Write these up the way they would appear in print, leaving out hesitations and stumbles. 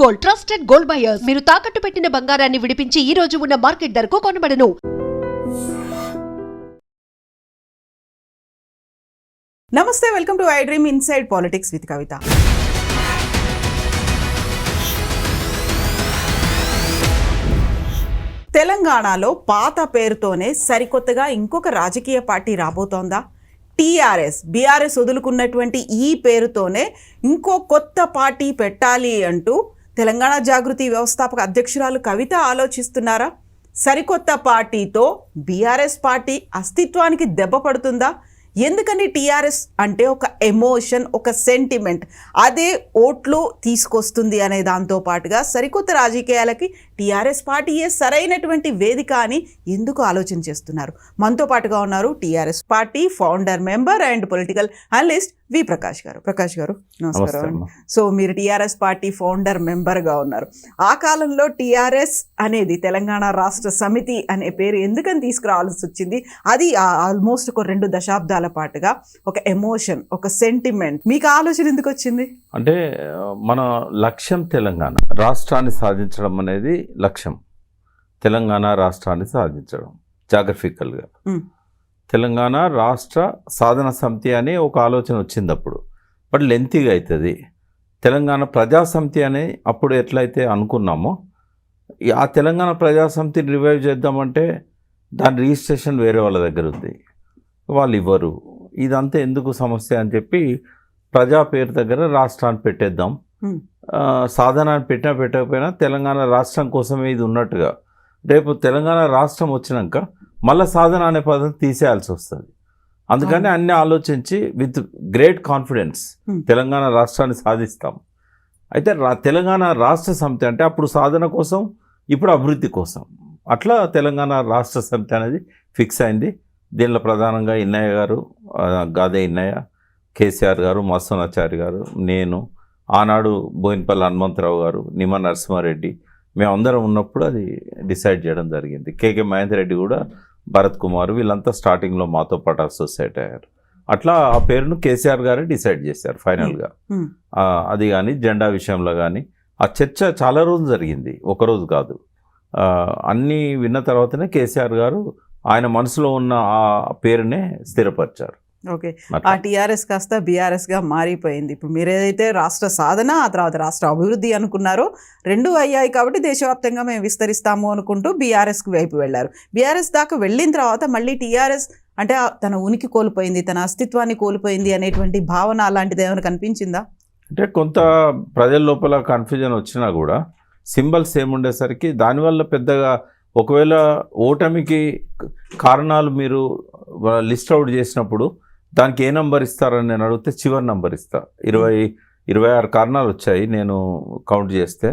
Gold, trusted gold buyers. మీరు తాకట్టు పెట్టిన బంగారాన్ని విడిపించి ఈ రోజు ఉన్న మార్కెట్ ధరకు కొనబడను. నమస్తే, welcome to I dream inside politics with Kavitha. తెలంగాణలో పాత పేరుతోనే సరికొత్తగా ఇంకొక రాజకీయ పార్టీ రాబోతోందా? టీఆర్ఎస్, బీఆర్ఎస్ వదులుకున్నటువంటి ఈ పేరుతోనే ఇంకో కొత్త పార్టీ పెట్టాలి అంటూ తెలంగాణ జాగృతి వ్యవస్థాపక అధ్యక్షురాలు కవిత ఆలోచిస్తున్నారా? సరికొత్త పార్టీతో బీఆర్ఎస్ పార్టీ అస్తిత్వానికి దెబ్బ పడుతుందా? ఎందుకని టీఆర్ఎస్ అంటే ఒక ఎమోషన్, ఒక సెంటిమెంట్, అదే ఓట్లు తీసుకొస్తుంది అనే దాంతో పాటుగా సరికొత్త రాజకీయాలకి టీఆర్ఎస్ పార్టీయే సరైనటువంటి వేదిక అని ఎందుకు ఆలోచన చేస్తున్నారు? మనతో పాటుగా ఉన్నారు TRS party founder member and political analyst V Prakash garu. Prakash గారు నమస్కారం. సో మీరు టీఆర్ఎస్ పార్టీ ఫౌండర్ మెంబర్గా ఉన్నారు. ఆ కాలంలో టీఆర్ఎస్ అనేది తెలంగాణ రాష్ట్ర సమితి అనే పేరు ఎందుకని తీసుకురావాల్సి వచ్చింది? అది ఆల్మోస్ట్ ఒక 2 దశాబ్దాల పాటుగా ఒక ఎమోషన్, ఒక సెంటిమెంట్. మీకు ఆలోచన ఎందుకు వచ్చింది? అంటే మన లక్ష్యం తెలంగాణ రాష్ట్రాన్ని సాధించడం అనేది లక్ష్యం. తెలంగాణ రాష్ట్రాన్ని సాధించడం జాగ్రఫికల్గా తెలంగాణ రాష్ట్ర సాధన సమితి అనే ఒక ఆలోచన వచ్చింది అప్పుడు. బట్ లెంతీగా అవుతుంది. తెలంగాణ ప్రజాసమితి అని అప్పుడు ఎట్లయితే అనుకున్నామో, ఆ తెలంగాణ ప్రజాసమితిని రివైవ్ చేద్దామంటే దాని రిజిస్ట్రేషన్ వేరే వాళ్ళ దగ్గర ఉంది, వాళ్ళు ఇవ్వరు. ఇదంతా ఎందుకు సమస్య అని చెప్పి ప్రజా పేరు దగ్గర రాష్ట్రాన్ని పెట్టేద్దాం, సాధనాన్ని పెట్టకపోయినా తెలంగాణ రాష్ట్రం కోసమే ఇది ఉన్నట్టుగా. రేపు తెలంగాణ రాష్ట్రం వచ్చినాక మళ్ళీ సాధన అనే పదం తీసేయాల్సి వస్తుంది. అందుకని అన్నీ ఆలోచించి విత్ గ్రేట్ కాన్ఫిడెన్స్ తెలంగాణ రాష్ట్రాన్ని సాధిస్తాం. అయితే తెలంగాణ రాష్ట్ర సమితి అంటే అప్పుడు సాధన కోసం, ఇప్పుడు అభివృద్ధి కోసం. అట్లా తెలంగాణ రాష్ట్ర సమితి అనేది ఫిక్స్ అయింది. దీనిలో ప్రధానంగా ఇన్నయ్య గారు, గాదే ఇన్నయ్య, కేసీఆర్ గారు, మత్స్యనాచారి గారు, నేను, ఆనాడు బోయినపల్లి హనుమంతరావు గారు, నిమ్మ నరసింహారెడ్డి, మేమందరం ఉన్నప్పుడు అది డిసైడ్ చేయడం జరిగింది. కేకే మహేందర్ రెడ్డి కూడా, భరత్ కుమార్, వీళ్ళంతా స్టార్టింగ్లో మాతో పాటు అసోసియేట్ అయ్యారు. అట్లా ఆ పేరును కేసీఆర్ గారే డిసైడ్ చేశారు ఫైనల్గా. అది కానీ జెండా విషయంలో కానీ ఆ చర్చ చాలా రోజులు జరిగింది, ఒకరోజు కాదు. అన్నీ విన్న తర్వాతనే కేసీఆర్ గారు ఆయన మనసులో ఉన్న ఆ పేరునే స్థిరపరిచారు. ఓకే, ఆ టీఆర్ఎస్ కాస్త బీఆర్ఎస్గా మారిపోయింది. ఇప్పుడు మీరు ఏదైతే రాష్ట్ర సాధన, ఆ తర్వాత రాష్ట్ర అభివృద్ధి అనుకున్నారో, 2 అయ్యాయి కాబట్టి దేశవ్యాప్తంగా మేము విస్తరిస్తాము అనుకుంటూ బీఆర్ఎస్కి వైపు వెళ్ళారు. బీఆర్ఎస్ దాకా వెళ్ళిన తర్వాత మళ్ళీ టీఆర్ఎస్ అంటే తన ఉనికి కోల్పోయింది, తన అస్తిత్వాన్ని కోల్పోయింది అనేటువంటి భావన అలాంటిది ఏమైనా కనిపించిందా? అంటే కొంత ప్రజల లోపల కన్ఫ్యూజన్ వచ్చినా కూడా సింబల్స్ ఏముండేసరికి దానివల్ల పెద్దగా, ఒకవేళ ఓటమికి కారణాలు మీరు లిస్ట్ అవుట్ చేసినప్పుడు దానికి ఏ నంబర్ ఇస్తారని నేను అడిగితే చివరి నంబర్ ఇస్తా. 26 కారణాలు వచ్చాయి నేను కౌంట్ చేస్తే.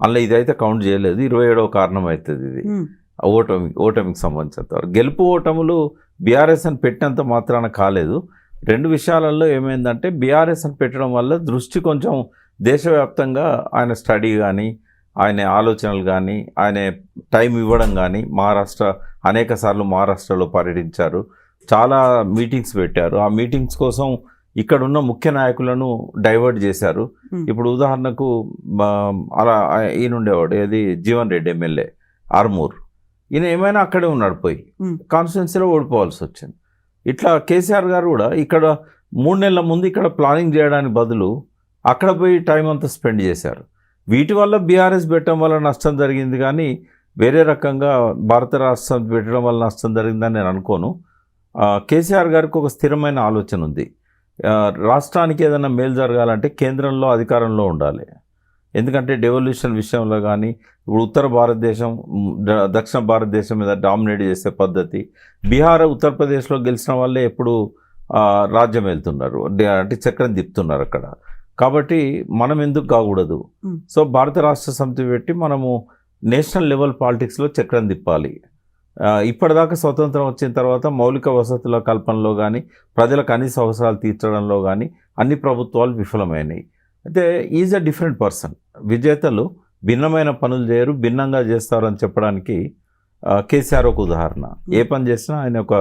అందులో ఇదైతే కౌంట్ చేయలేదు, 27వ కారణం అవుతుంది ఇది. ఓటమికి సంబంధించినంత గెలుపు ఓటములు బీఆర్ఎస్ అని పెట్టినంత మాత్రాన కాలేదు. 2 విషయాలలో ఏమైందంటే, బీఆర్ఎస్ అని పెట్టడం వల్ల దృష్టి కొంచెం దేశవ్యాప్తంగా ఆయన స్టడీ కానీ, ఆయన ఆలోచనలు కానీ, ఆయన టైం ఇవ్వడం కానీ, అనేక సార్లు మహారాష్ట్రలో పర్యటించారు, చాలా మీటింగ్స్ పెట్టారు. ఆ మీటింగ్స్ కోసం ఇక్కడున్న ముఖ్య నాయకులను డైవర్ట్ చేశారు. ఇప్పుడు ఉదాహరణకు అలా ఈయన ఉండేవాడు, ఏది జీవన్ రెడ్డి ఎమ్మెల్యే ఆర్మూర్, ఈయన ఏమైనా అక్కడే ఉన్నాడు, పోయి కాన్స్టిట్యున్సీలో ఓడిపోవాల్సి వచ్చింది. ఇట్లా కేసీఆర్ గారు కూడా ఇక్కడ 3 నెలల ముందు ఇక్కడ ప్లానింగ్ చేయడానికి బదులు అక్కడ పోయి టైం అంతా స్పెండ్ చేశారు. వీటి వల్ల బీఆర్ఎస్ పెట్టడం వల్ల నష్టం జరిగింది, కానీ వేరే రకంగా భారత రాష్ట్రం పెట్టడం వల్ల నష్టం జరిగిందని నేను అనుకోను. కేసీఆర్ గారికి ఒక స్థిరమైన ఆలోచన ఉంది. రాష్ట్రానికి ఏదైనా మేలు జరగాలంటే కేంద్రంలో అధికారంలో ఉండాలి. ఎందుకంటే డెవల్యూషన్ విషయంలో కానీ, ఇప్పుడు ఉత్తర భారతదేశం దక్షిణ భారతదేశం మీద డామినేట్ చేసే పద్ధతి, బీహార్ ఉత్తరప్రదేశ్లో గెలిచిన వాళ్ళే ఎప్పుడు రాజ్యం వెళ్తున్నారు, అంటే చక్రం తిప్పుతున్నారు అక్కడ. కాబట్టి మనం ఎందుకు కాకూడదు? సో భారత రాష్ట్ర సమితి పెట్టి మనము నేషనల్ లెవెల్ పాలిటిక్స్లో చక్రం తిప్పాలి. ఇప్పటిదాకా స్వతంత్రం వచ్చిన తర్వాత మౌలిక వసతుల కల్పనలో కానీ, ప్రజల కనీస అవసరాలు తీర్చడంలో కానీ అన్ని ప్రభుత్వాలు విఫలమైనవి. అయితే ఈజ్ అ డిఫరెంట్ పర్సన్. విజేతలు భిన్నమైన పనులు చేయరు, భిన్నంగా చేస్తారని చెప్పడానికి కేసీఆర్ ఒక ఉదాహరణ. ఏ పని చేసినా ఆయన ఒక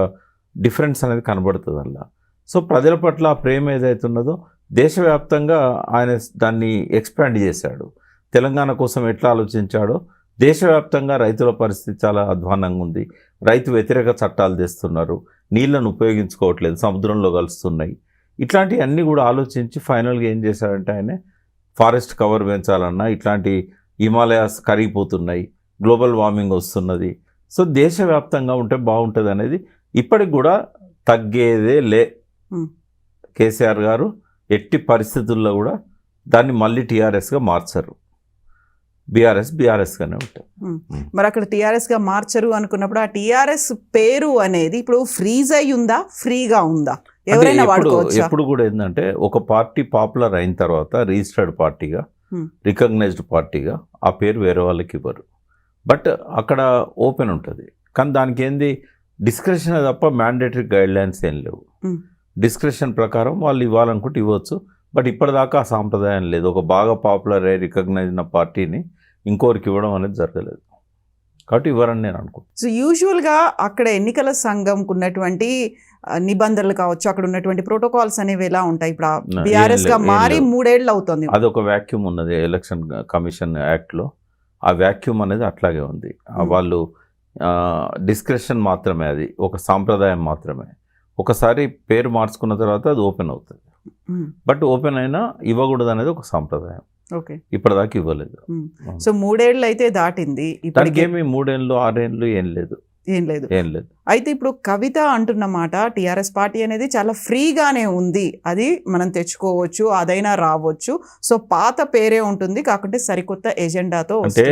డిఫరెన్స్ అనేది కనబడుతుంది అలా. సో ప్రజల పట్ల ప్రేమ ఏదైతే ఉన్నదో దేశవ్యాప్తంగా ఆయన దాన్ని ఎక్స్పాండ్ చేశాడు. తెలంగాణ కోసం ఎట్లా ఆలోచించాడో దేశవ్యాప్తంగా రైతుల పరిస్థితి చాలా అధ్వానంగా ఉంది. రైతు వ్యతిరేక చట్టాలు తెస్తున్నారు, నీళ్లను ఉపయోగించుకోవట్లేదు, సముద్రంలో కలుస్తున్నాయి. ఇట్లాంటివన్నీ కూడా ఆలోచించి ఫైనల్గా ఏం చేశాడంటే ఆయన ఫారెస్ట్ కవర్ పెంచాలన్నా ఇట్లాంటి హిమాలయాస్ కరిగిపోతున్నాయి, గ్లోబల్ వార్మింగ్ వస్తున్నది, సో దేశవ్యాప్తంగా ఉంటే బాగుంటుంది అనేది ఇప్పటికి కూడా తగ్గేదే లే. కేసీఆర్ గారు ఎట్టి పరిస్థితుల్లో కూడా దాన్ని మళ్ళీ టీఆర్ఎస్గా మార్చరు. బీఆర్ఎస్గానే ఉంటారు. మరి అక్కడ టీఆర్ఎస్గా మార్చరు అనుకున్నప్పుడు ఆ టీఆర్ఎస్ పేరు అనేది ఇప్పుడు ఫ్రీజ్ అయి ఉందా, ఫ్రీగా ఉందా, ఎవరైనా వాడుకోవచ్చా? ఎప్పుడు కూడా ఏంటంటే ఒక పార్టీ పాపులర్ అయిన తర్వాత రిజిస్టర్డ్ పార్టీగా, రికగ్నైజ్డ్ పార్టీగా ఆ పేరు వేరే వాళ్ళకి ఇవ్వరు. బట్ అక్కడ ఓపెన్ ఉంటుంది. కానీ దానికి ఏంది డిస్క్రిప్షన్ తప్ప మ్యాండేటరీ గైడ్ లైన్స్ ఏం లేవు. డిస్క్రిప్షన్ ప్రకారం వాళ్ళు ఇవ్వాలనుకుంటే ఇవ్వచ్చు. బట్ ఇప్పటిదాకా ఆ సాంప్రదాయం లేదు. ఒక బాగా పాపులర్ అయ్యి రికగ్నైజ్ అయిన పార్టీని ఇంకోరికి ఇవ్వడం అనేది జరగలేదు, కాబట్టి ఇవ్వరని నేను అనుకుంటున్నాను. సో యూజువల్గా అక్కడ ఎన్నికల సంఘంకు ఉన్నటువంటి నిబంధనలు కావచ్చు, అక్కడ ఉన్నటువంటి ప్రోటోకాల్స్ అనేవి ఎలా ఉంటాయి? ఇప్పుడు బీఆర్ఎస్గా మారి 3 ఏళ్ళు అవుతుంది. అదొక వ్యాక్యూమ్ ఉన్నది ఎలక్షన్ కమిషన్ యాక్ట్లో. ఆ వ్యాక్యూమ్ అనేది అట్లాగే ఉంది. వాళ్ళు డిస్క్రిప్షన్ మాత్రమే, అది ఒక సాంప్రదాయం మాత్రమే. ఒకసారి పేరు మార్చుకున్న తర్వాత అది ఓపెన్ అవుతుంది. బట్ ఓపెన్ అయినా ఇవ్వకూడదు అనేది ఒక సాంప్రదాయం. ఓకే, ఇప్పటిదాకా ఇవ్వలేదు. సో 3 ఏళ్ళు అయితే దాటింది. దానికి ఏమి 3 ఏళ్ళు 6 ఏళ్ళు ఏం లేదు. అయితే ఇప్పుడు కవిత అంటున్న మాట, టీఆర్ఎస్ పార్టీ అనేది చాలా ఫ్రీగానే ఉంది, అది మనం తెచ్చుకోవచ్చు, అదైనా రావచ్చు, సో పాత పేరే ఉంటుంది, కాకుంటే సరికొత్త ఎజెండాతో. అంటే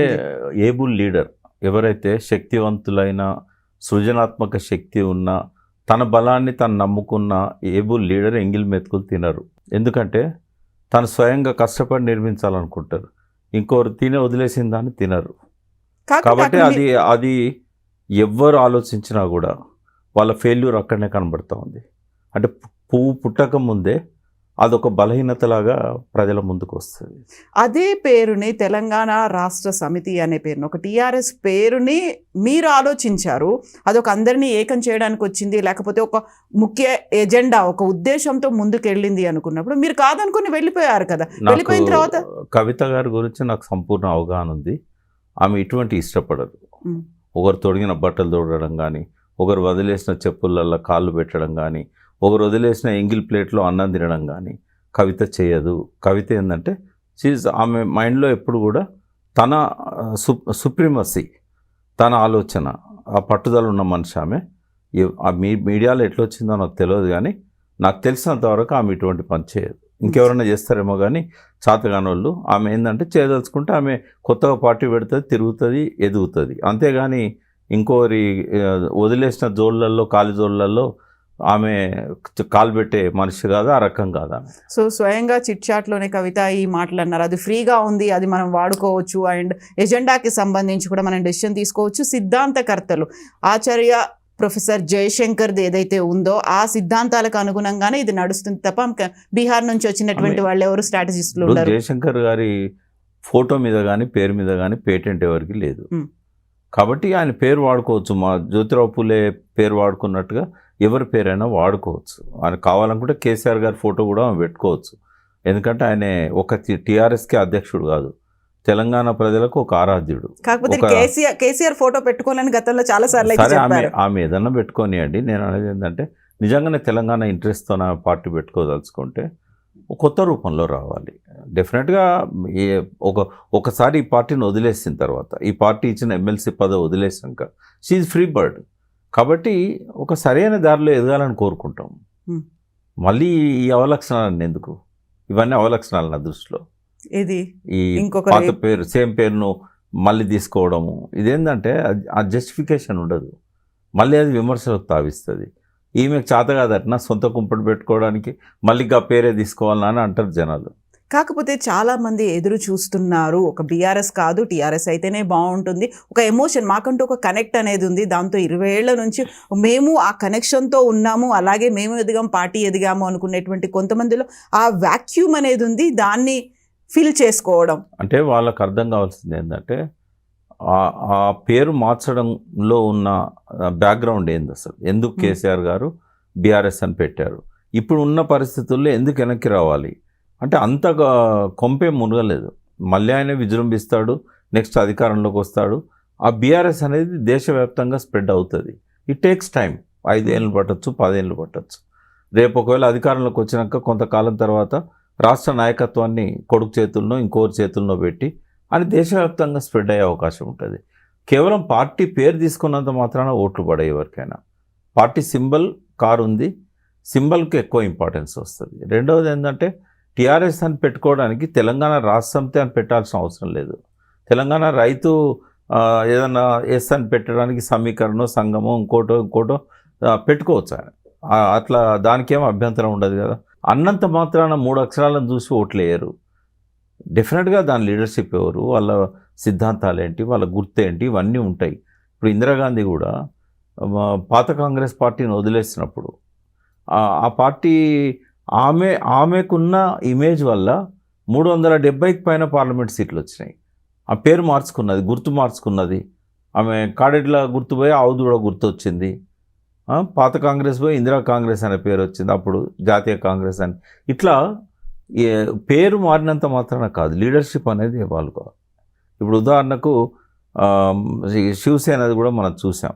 ఏబుల్ లీడర్ ఎవరైతే శక్తివంతులైన సృజనాత్మక శక్తి ఉన్న తన బలాన్ని తను నమ్ముకున్న ఏబుల్ లీడర్ ఎంగిల్ మెతుకులు తినరు. ఎందుకంటే తను స్వయంగా కష్టపడి నిర్మించాలనుకుంటారు, ఇంకోరు వదిలేసిన దాన్ని తినరు. కాబట్టి అది ఎవ్వరు ఆలోచించినా కూడా వాళ్ళ ఫెయిల్యూర్ అక్కడనే కనబడుతూ ఉంది. అంటే పువ్వు పుట్టక ముందే అదొక బలహీనతలాగా ప్రజల ముందుకు వస్తుంది. అదే పేరుని తెలంగాణ రాష్ట్ర సమితి అనే పేరుని, ఒక టీఆర్ఎస్ పేరుని మీరు ఆలోచించారు, అదొక అందరినీ ఏకం చేయడానికి వచ్చింది, లేకపోతే ఒక ముఖ్య ఎజెండా, ఒక ఉద్దేశంతో ముందుకు వెళ్ళింది అనుకున్నప్పుడు మీరు కాదనుకుని వెళ్ళిపోయారు కదా. వెళ్ళిపోయిన తర్వాత కవిత గారి గురించి నాకు సంపూర్ణ అవగాహన ఉంది. ఆమె ఇటువంటి ఇష్టపడదు. ఒకరు తొడిగిన బట్టలు తొడగడం కానీ, ఒకరు వదిలేసిన చెప్పులల్లో కాళ్ళు పెట్టడం కానీ, ఒకరు వదిలేసిన ఎంగిల్ ప్లేట్లో అన్నం తినడం కానీ కవిత చేయదు. కవిత ఏంటంటే ఆమె మైండ్లో ఎప్పుడు కూడా తన సుప్రీమసీ, తన ఆలోచన, ఆ పట్టుదల ఉన్న మనిషి ఆమె. ఆ మీడియాలో ఎట్లా వచ్చిందో నాకు తెలియదు, కానీ నాకు తెలిసినంత వరకు ఆమె ఇటువంటి పని చేయదు. ఇంకెవరైనా చేస్తారేమో కానీ చాతగాని వాళ్ళు. ఆమె ఏంటంటే చేయదలుచుకుంటే ఆమె కొత్తగా పార్టీ పెడుతుంది, తిరుగుతుంది, ఎదుగుతుంది. అంతేగాని ఇంకోరి వదిలేసిన జోళ్ళల్లో, ఖాళీ జోళ్ళల్లో ఆమె కాలు పెట్టే మనిషి కాదు, ఆ రకం కాదు ఆమె. సో స్వయంగా చిట్ చాట్లోనే కవిత ఈ మాటలు అన్నారు, అది ఫ్రీగా ఉంది, అది మనం వాడుకోవచ్చు, అండ్ ఎజెండాకి సంబంధించి కూడా మనం డెసిషన్ తీసుకోవచ్చు. సిద్ధాంతకర్తలు ఆచార్య ప్రొఫెసర్ జయశంకర్ది ఏదైతే ఉందో ఆ సిద్ధాంతాలకు అనుగుణంగానే ఇది నడుస్తుంది తప్ప బీహార్ నుంచి వచ్చినటువంటి వాళ్ళు ఎవరు స్ట్రాటజిస్టులు ఉన్నారు. జయశంకర్ గారి ఫోటో మీద కానీ పేరు మీద కానీ పేటెంట్ ఎవరికి లేదు, కాబట్టి ఆయన పేరు వాడుకోవచ్చు. మా జ్యోతిరావు పూలే పేరు వాడుకున్నట్టుగా ఎవరి పేరైనా వాడుకోవచ్చు. ఆయన కావాలనుకుంటే కేసీఆర్ గారి ఫోటో కూడా పెట్టుకోవచ్చు. ఎందుకంటే ఆయన ఒక టీఆర్ఎస్కి అధ్యక్షుడు కాదు, తెలంగాణ ప్రజలకు ఒక ఆరాధ్యుడు. కాకపోతే కేసీఆర్ ఫోటో పెట్టుకోవాలని గతంలో చాలా సార్లు ఆమె ఏదన్నా పెట్టుకోనియండి. నేను అనేది ఏంటంటే నిజంగానే తెలంగాణ ఇంట్రెస్ట్తో నా పార్టీ పెట్టుకోదలుచుకుంటే కొత్త రూపంలో రావాలి. డెఫినెట్గా ఒకసారి ఈ పార్టీని వదిలేసిన తర్వాత, ఈ పార్టీ ఇచ్చిన ఎమ్మెల్సీ పదవి వదిలేసాక షీఈ్ ఫ్రీ బర్డ్. కాబట్టి ఒక సరైన దారిలో ఎదగాలని కోరుకుంటాం. మళ్ళీ ఈ అవలక్షణాలన్నీ ఎందుకు? ఇవన్నీ అవలక్షణాలు నా దృష్టిలో. ఇది ఈ పాత పేరు సేమ్ పేరును మళ్ళీ తీసుకోవడము, ఇదేంటంటే ఆ జస్టిఫికేషన్ ఉండదు, మళ్ళీ అది విమర్శలకు తావిస్తుంది. ఈమెకు చేత కాదట సొంత కుంపటి పెట్టుకోవడానికి మళ్ళీ ఆ పేరే తీసుకోవాలని అని అంటారు జనాలు. కాకపోతే చాలామంది ఎదురు చూస్తున్నారు, ఒక బీఆర్ఎస్ కాదు టీఆర్ఎస్ అయితేనే బాగుంటుంది, ఒక ఎమోషన్ మాకంటూ ఒక కనెక్ట్ అనేది ఉంది, దాంతో 20 ఏళ్ల నుంచి మేము ఆ కనెక్షన్తో ఉన్నాము, అలాగే మేము ఎదిగాము, పార్టీ ఎదిగాము అనుకునేటువంటి కొంతమందిలో ఆ వాక్యూమ్ అనేది ఉంది, దాన్ని ఫిల్ చేసుకోవడం. అంటే వాళ్ళకి అర్థం కావాల్సింది ఏంటంటే ఆ పేరు మార్చడంలో ఉన్న బ్యాక్గ్రౌండ్ ఏంది, అసలు ఎందుకు కేసీఆర్ గారు బీఆర్ఎస్ అని పెట్టారు, ఇప్పుడు ఉన్న పరిస్థితుల్లో ఎందుకు వెనక్కి రావాలి అంటే అంత కొంపే మునగలేదు. మళ్ళీ ఆయన విజృంభిస్తాడు, నెక్స్ట్ అధికారంలోకి వస్తాడు. ఆ బీఆర్ఎస్ అనేది దేశవ్యాప్తంగా స్ప్రెడ్ అవుతుంది. It takes time. 5 ఏళ్ళు పట్టచ్చు, 10 ఏళ్ళు పట్టచ్చు. రేపు ఒకవేళ అధికారంలోకి వచ్చినాక కొంతకాలం తర్వాత రాష్ట్ర నాయకత్వాన్ని కొడుకు చేతుల్లో ఇంకోరి చేతుల్లో పెట్టి అని దేశవ్యాప్తంగా స్ప్రెడ్ అయ్యే అవకాశం ఉంటుంది. కేవలం పార్టీ పేరు తీసుకున్నంత మాత్రాన ఓట్లు పడే ఎవరికైనా. పార్టీ సింబల్ కారు ఉంది, సింబల్కి ఎక్కువ ఇంపార్టెన్స్ వస్తుంది. రెండవది ఏంటంటే టీఆర్ఎస్ అని పెట్టుకోవడానికి తెలంగాణ రాష్ట్ర సమితి అని పెట్టాల్సిన అవసరం లేదు. తెలంగాణ రైతు ఏదన్నా ఎస్ అని పెట్టడానికి సమీకరణం, సంఘము, ఇంకోటో పెట్టుకోవచ్చు ఆయన. అట్లా దానికేం అభ్యంతరం ఉండదు కదా. అన్నంత మాత్రాన 3 అక్షరాలను చూసి ఓట్లు వేయరు. డెఫినెట్గా దాని లీడర్షిప్ ఎవరు, వాళ్ళ సిద్ధాంతాలు ఏంటి, వాళ్ళ గుర్తు ఏంటి, ఇవన్నీ ఉంటాయి. ఇప్పుడు ఇందిరాగాంధీ కూడా పాత కాంగ్రెస్ పార్టీని వదిలేసినప్పుడు ఆ పార్టీ ఆమెకున్న ఇమేజ్ వల్ల 370కి పైన పార్లమెంట్ సీట్లు వచ్చినాయి. ఆ పేరు మార్చుకున్నది, గుర్తు మార్చుకున్నది. ఆమె కాడెడ్ల గుర్తు పోయి ఆవుదూడ గుర్తు వచ్చింది. పాత కాంగ్రెస్ పోయి ఇందిరా కాంగ్రెస్ అనే పేరు వచ్చింది, అప్పుడు జాతీయ కాంగ్రెస్ అని. ఇట్లా పేరు మారినంత మాత్రాన కాదు, లీడర్షిప్ అనేది ఇవ్వాలి. ఇప్పుడు ఉదాహరణకు శివసేనది కూడా మనం చూసాం.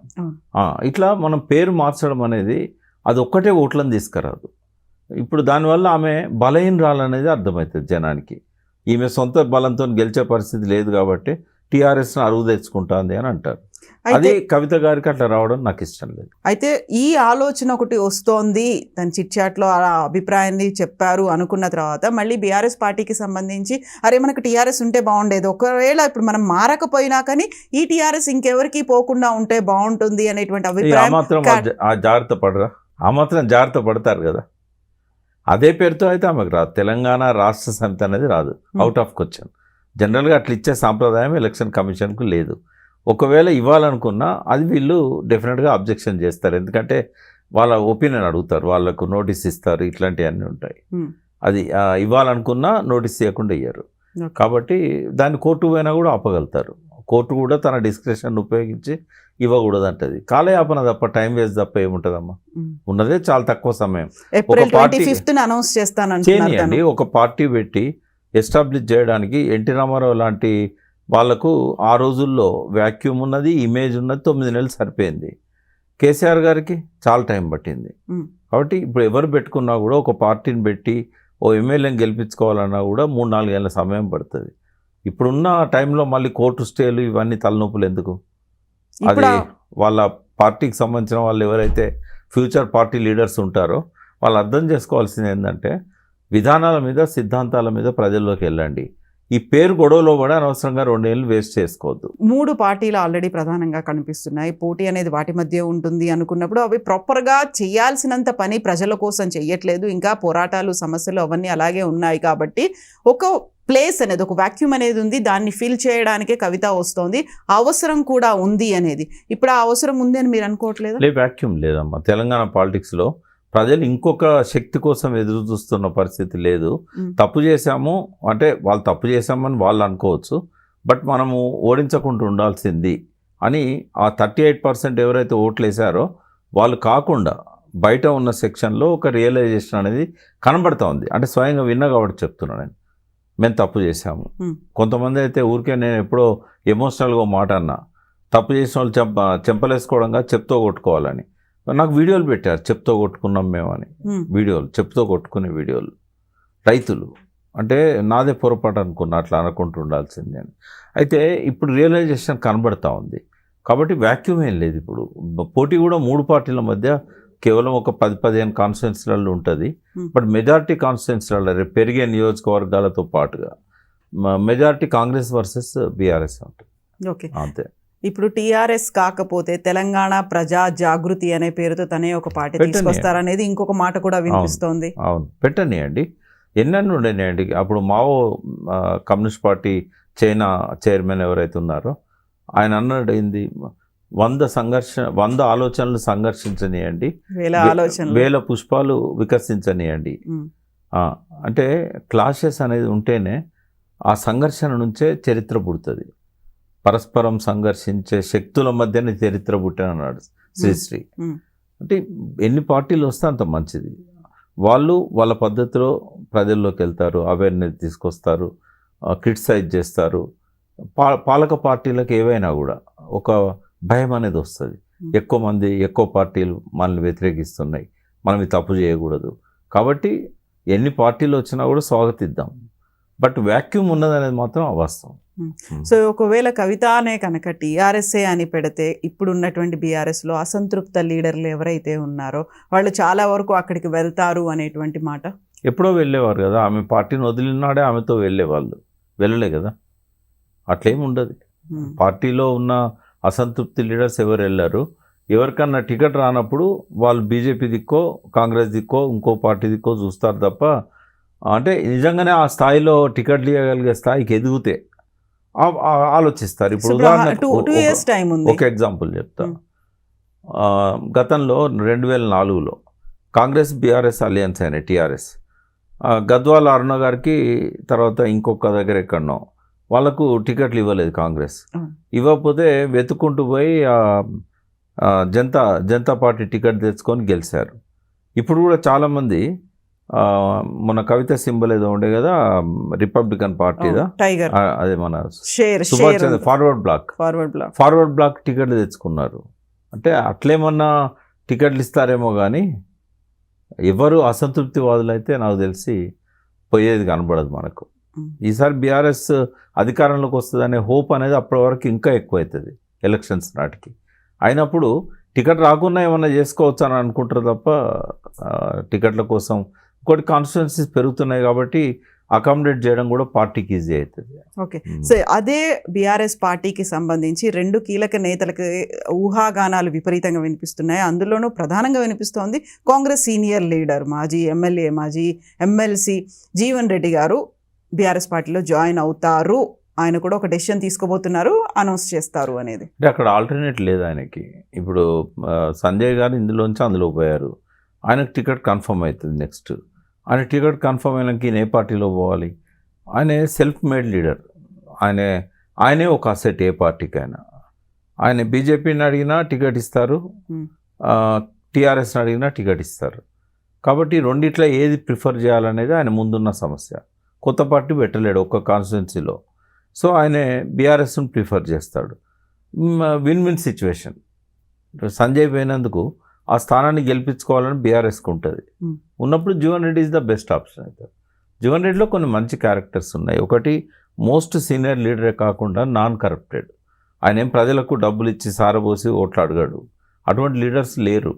ఇట్లా మనం పేరు మార్చడం అనేది అది ఒక్కటే ఓట్లను తీసుకురాదు. ఇప్పుడు దానివల్ల ఆమె బలహీనరాలనేది అర్థమవుతుంది జనానికి. ఈమె సొంత బలంతో గెలిచే పరిస్థితి లేదు కాబట్టి టీఆర్ఎస్ను అరువు తెచ్చుకుంటుంది అని అంటారు. అది కవిత గారికి అట్లా రావడం నాకు ఇష్టం లేదు. అయితే ఈ ఆలోచన ఒకటి వస్తోంది, తన చిట్చాట్లో ఆ అభిప్రాయాన్ని చెప్పారు అనుకున్న తర్వాత మళ్ళీ బీఆర్ఎస్ పార్టీకి సంబంధించి అరే మనకు టీఆర్ఎస్ ఉంటే బాగుండేది, ఒకవేళ ఇప్పుడు మనం మారకపోయినా కానీ ఈ టీఆర్ఎస్ ఇంకెవరికి పోకుండా ఉంటే బాగుంటుంది అనేటువంటి అభిప్రాయం. ఆ మాత్రం జాగ్రత్త పడతారు కదా. అదే పేరుతో అయితే ఆమెకు రాదు. తెలంగాణ రాష్ట్ర సమితి అనేది రాదు, అవుట్ ఆఫ్ క్వశ్చన్. జనరల్గా అట్లా ఇచ్చే సాంప్రదాయం ఎలక్షన్ కమిషన్కు లేదు. ఒకవేళ ఇవ్వాలనుకున్నా అది వీళ్ళు డెఫినెట్గా అబ్జెక్షన్ చేస్తారు. ఎందుకంటే వాళ్ళ ఒపీనియన్ అడుగుతారు, వాళ్ళకు నోటీస్ ఇస్తారు, ఇట్లాంటివన్నీ ఉంటాయి. అది ఇవ్వాలనుకున్నా నోటీస్ ఇవ్వకుండా ఇయ్యరు. కాబట్టి దాన్ని కోర్టు పోయినా కూడా ఆపగలుగుతారు. కోర్టు కూడా తన డిస్క్రిప్షన్ ఉపయోగించి ఇవ్వకూడదంటది. కాలయాపన తప్ప, టైం వేస్ట్ తప్ప ఏముంటుందమ్మా? ఉన్నదే చాలా తక్కువ సమయం. చేయండి, ఒక పార్టీ పెట్టి ఎస్టాబ్లిష్ చేయడానికి ఎన్టీ రామారావు లాంటి వాళ్లకు ఆ రోజుల్లో వాక్యూమ్ ఉన్నది, ఇమేజ్ ఉన్నది, 9 నెలలు సరిపోయింది. కేసీఆర్ గారికి చాలా టైం పట్టింది. కాబట్టి ఇప్పుడు ఎవరు పెట్టుకున్నా కూడా ఒక పార్టీని పెట్టి ఓ ఎమ్మెల్యేని గెలిపించుకోవాలన్నా కూడా 3-4 ఏళ్ళ సమయం పడుతుంది. ఇప్పుడున్న టైంలో మళ్ళీ కోర్టు స్టేలు ఇవన్నీ తలనొప్పులు ఎందుకు? అది వాళ్ళ పార్టీకి సంబంధించిన వాళ్ళు ఎవరైతే ఫ్యూచర్ పార్టీ లీడర్స్ ఉంటారో వాళ్ళు అర్థం చేసుకోవాల్సింది ఏంటంటే విధానాల మీద, సిద్ధాంతాల మీద ప్రజల్లోకి వెళ్ళండి. ఈ పేరు గొడవలో కూడా అనవసరంగా 2 ఏళ్ళు వేస్ట్ చేసుకోవద్దు. 3 పార్టీలు ఆల్రెడీ ప్రధానంగా కనిపిస్తున్నాయి. పోటీ అనేది వాటి మధ్య ఉంటుంది అనుకున్నప్పుడు అవి ప్రాపర్గా చేయాల్సినంత పని ప్రజల కోసం చెయ్యట్లేదు. ఇంకా పోరాటాలు, సమస్యలు అవన్నీ అలాగే ఉన్నాయి. కాబట్టి ఒక ప్లేస్ అనేది, ఒక వాక్యూమ్ అనేది ఉంది, దాన్ని ఫిల్ చేయడానికే కవిత వస్తోంది. అవసరం కూడా ఉంది అనేది. ఇప్పుడు ఆ అవసరం ఉంది అని మీరు అనుకోవట్లేదు? వాక్యూమ్ లేదమ్మా. తెలంగాణ పాలిటిక్స్లో ప్రజలు ఇంకొక శక్తి కోసం ఎదురు చూస్తున్న పరిస్థితి లేదు. తప్పు చేశాము అంటే వాళ్ళు తప్పు చేశామని వాళ్ళు అనుకోవచ్చు, బట్ మనము ఓడించకుండా ఉండాల్సింది అని ఆ 38% ఎవరైతే ఓట్లు వేశారో వాళ్ళు కాకుండా బయట ఉన్న సెక్షన్లో ఒక రియలైజేషన్ అనేది కనబడుతూ ఉంది. అంటే స్వయంగా విన్నా కాబట్టి చెప్తున్నాను నేను, మేము తప్పు చేశాము. కొంతమంది అయితే ఊరికే, నేను ఎప్పుడో ఎమోషనల్గా మాట అన్నా, తప్పు చేసిన వాళ్ళు చెంపలేసుకోవడంగా చెప్తో కొట్టుకోవాలని. నాకు వీడియోలు పెట్టారు, చెప్తో కొట్టుకున్నాం మేమని. వీడియోలు, చెప్తో కొట్టుకునే వీడియోలు. రైతులు అంటే నాదే పొరపాటు అనుకున్నా, అట్లా అనుకుంటూ ఉండాల్సింది అని. అయితే ఇప్పుడు రియలైజేషన్ కనబడతా ఉంది. కాబట్టి వాక్యూమ్ ఏం లేదు. ఇప్పుడు పోటీ కూడా 3 పార్టీల మధ్య కేవలం ఒక 10-15 కాన్స్టిట్యున్సీలలో ఉంటుంది. బట్ మెజారిటీ కాన్స్టిట్యున్సీలలో రేపు పెరిగే నియోజకవర్గాలతో పాటుగా మెజారిటీ కాంగ్రెస్ వర్సెస్ బీఆర్ఎస్ ఉంటుంది. ఓకే, అంతే. ఇప్పుడు టీఆర్ఎస్ కాకపోతే తెలంగాణ ప్రజా జాగృతి అనే పేరుతో తనే ఒక పార్టీ తీసుకొస్తారనేది ఇంకొక మాట కూడా వినిపిస్తోంది. అవును, పెట్టనియండి, ఎన్నెన్ని ఉండనియండి. అప్పుడు Mao communist party China chairman ఎవరైతే ఉన్నారో ఆయన అన్నాడు ఏంది, 100 ఆలోచనలు సంఘర్షించనియండి, 1000 పుష్పాలు వికసించనియండి. అంటే క్లాషెస్ అనేది ఉంటేనే ఆ సంఘర్షణ నుంచే చరిత్ర పుడుతుంది. పరస్పరం సంఘర్షించే శక్తుల మధ్యనే చరిత్ర పుట్టానన్నాడు శ్రీశ్రీ. అంటే ఎన్ని పార్టీలు వస్తే అంత మంచిది. వాళ్ళు వాళ్ళ పద్ధతిలో ప్రజల్లోకి వెళ్తారు, అవేర్నెస్ తీసుకొస్తారు, క్రిటిసైజ్ చేస్తారు. పాలక పార్టీలకు ఏవైనా కూడా ఒక భయం అనేది వస్తుంది. ఎక్కువ మంది ఎక్కువ పార్టీలు మనల్ని వ్యతిరేకిస్తున్నాయి, మనం ఇది తప్పు చేయకూడదు. కాబట్టి ఎన్ని పార్టీలు వచ్చినా కూడా స్వాగతిద్దాం. బట్ వ్యాక్యూమ్ ఉన్నదనేది మాత్రం అవాస్తవం. సో ఒకవేళ కవిత అనే కనుక టీఆర్ఎస్ఏ అని పెడితే ఇప్పుడు ఉన్నటువంటి బీఆర్ఎస్లో అసంతృప్త లీడర్లు ఎవరైతే ఉన్నారో వాళ్ళు చాలా వరకు అక్కడికి వెళ్తారు అనేటువంటి మాట. ఎప్పుడో వెళ్ళేవారు కదా, ఆమె పార్టీని వదిలినాడే ఆమెతో వెళ్ళేవాళ్ళు, వెళ్ళలే కదా. అట్లేమి ఉండదు. పార్టీలో ఉన్న అసంతృప్తి లీడర్స్ ఎవరు వెళ్ళారు, ఎవరికన్నా టికెట్ రానప్పుడు వాళ్ళు బీజేపీ దిక్కో కాంగ్రెస్ దిక్కో ఇంకో పార్టీ దిక్కో చూస్తారు తప్ప, అంటే నిజంగానే ఆ స్థాయిలో టికెట్లు ఇవ్వగలిగే స్థాయికి ఎదిగితే ఆలోచిస్తారు. ఇప్పుడు ఉదాహరణకు ఒక ఎగ్జాంపుల్ చెప్తా. గతంలో 2004లో కాంగ్రెస్ బీఆర్ఎస్ అలయన్స్ అయినాయి. టీఆర్ఎస్ గద్వాల అరుణ గారికి, తర్వాత ఇంకొక దగ్గర ఎక్కడనో వాళ్ళకు టికెట్లు ఇవ్వలేదు కాంగ్రెస్. ఇవ్వకపోతే వెతుక్కుంటూ పోయి జనతా పార్టీ టికెట్ తెచ్చుకొని గెలిచారు. ఇప్పుడు కూడా చాలామంది మన కవిత సింబల్ ఏదో ఉండే కదా, రిపబ్లికన్ పార్టీదా, టైగర్, అదే మన సుభాష్ చంద్ర ఫార్వర్డ్ బ్లాక్ టికెట్లు తెచ్చుకున్నారు. అంటే అట్లేమన్నా టికెట్లు ఇస్తారేమో కానీ ఎవరు అసంతృప్తివాదులు అయితే నాకు తెలిసి పోయేది కనబడదు మనకు. ఈసారి బీఆర్ఎస్ అధికారంలోకి వస్తుందనే హోప్ అనేది అప్పటి వరకు ఇంకా ఎక్కువ అవుతుంది ఎలక్షన్స్ నాటికి. అయినప్పుడు టికెట్ రాకుండా ఏమన్నా చేసుకోవచ్చు అని అనుకుంటారు తప్ప టికెట్ల కోసం ఇంకోటి కాన్స్టిట్యున్సీస్ పెరుగుతున్నాయి కాబట్టి అకామిడేట్ చేయడం కూడా పార్టీకి ఈజీ అవుతుంది. ఓకే, సో అదే బీఆర్ఎస్ పార్టీకి సంబంధించి 2 కీలక నేతలకు ఊహాగానాలు విపరీతంగా వినిపిస్తున్నాయి. అందులోనూ ప్రధానంగా వినిపిస్తోంది కాంగ్రెస్ సీనియర్ లీడర్, మాజీ ఎమ్మెల్యే, మాజీ ఎమ్మెల్సీ జీవన్ రెడ్డి గారు బీఆర్ఎస్ పార్టీలో జాయిన్ అవుతారు. ఆయన కూడా ఒక డెసిషన్ తీసుకోబోతున్నారు, అనౌన్స్ చేస్తారు అనేది. అంటే అక్కడ ఆల్టర్నేట్ లేదు ఆయనకి. ఇప్పుడు సంజయ్ గారు ఇందులోంచి అందులో పోయారు, ఆయనకు టికెట్ కన్ఫర్మ్ అవుతుంది. నెక్స్ట్ ఆయన టికెట్ కన్ఫర్మ్ అయినాక ఈయన ఏ పార్టీలో పోవాలి? ఆయన సెల్ఫ్ మేడ్ లీడర్, ఆయనే ఒక అసెట్ ఏ పార్టీకి అయినా. ఆయన బీజేపీని అడిగినా టికెట్ ఇస్తారు, టీఆర్ఎస్ని అడిగినా టికెట్ ఇస్తారు. కాబట్టి రెండిట్లో ఏది ప్రిఫర్ చేయాలనేది ఆయన ముందున్న సమస్య. కొత్త పార్టీ పెట్టలేడు ఒక్క కాన్స్టిట్యున్సీలో. సో ఆయన బీఆర్ఎస్ని ప్రిఫర్ చేస్తాడు. Win win situation. సంజయ్ పోయినందుకు ఆ స్థానాన్ని గెలిపించుకోవాలని బీఆర్ఎస్కి ఉంటుంది. ఉన్నప్పుడు Jeevan Reddy is the best option అవుతారు. జీవన్ రెడ్డిలో కొన్ని మంచి క్యారెక్టర్స్ ఉన్నాయి. ఒకటి, మోస్ట్ సీనియర్ లీడరే కాకుండా నాన్ కరప్టెడ్. ఆయన ఏం ప్రజలకు డబ్బులు ఇచ్చి సారబోసి ఓట్లు అడగాడు. అటువంటి లీడర్స్ లేరు.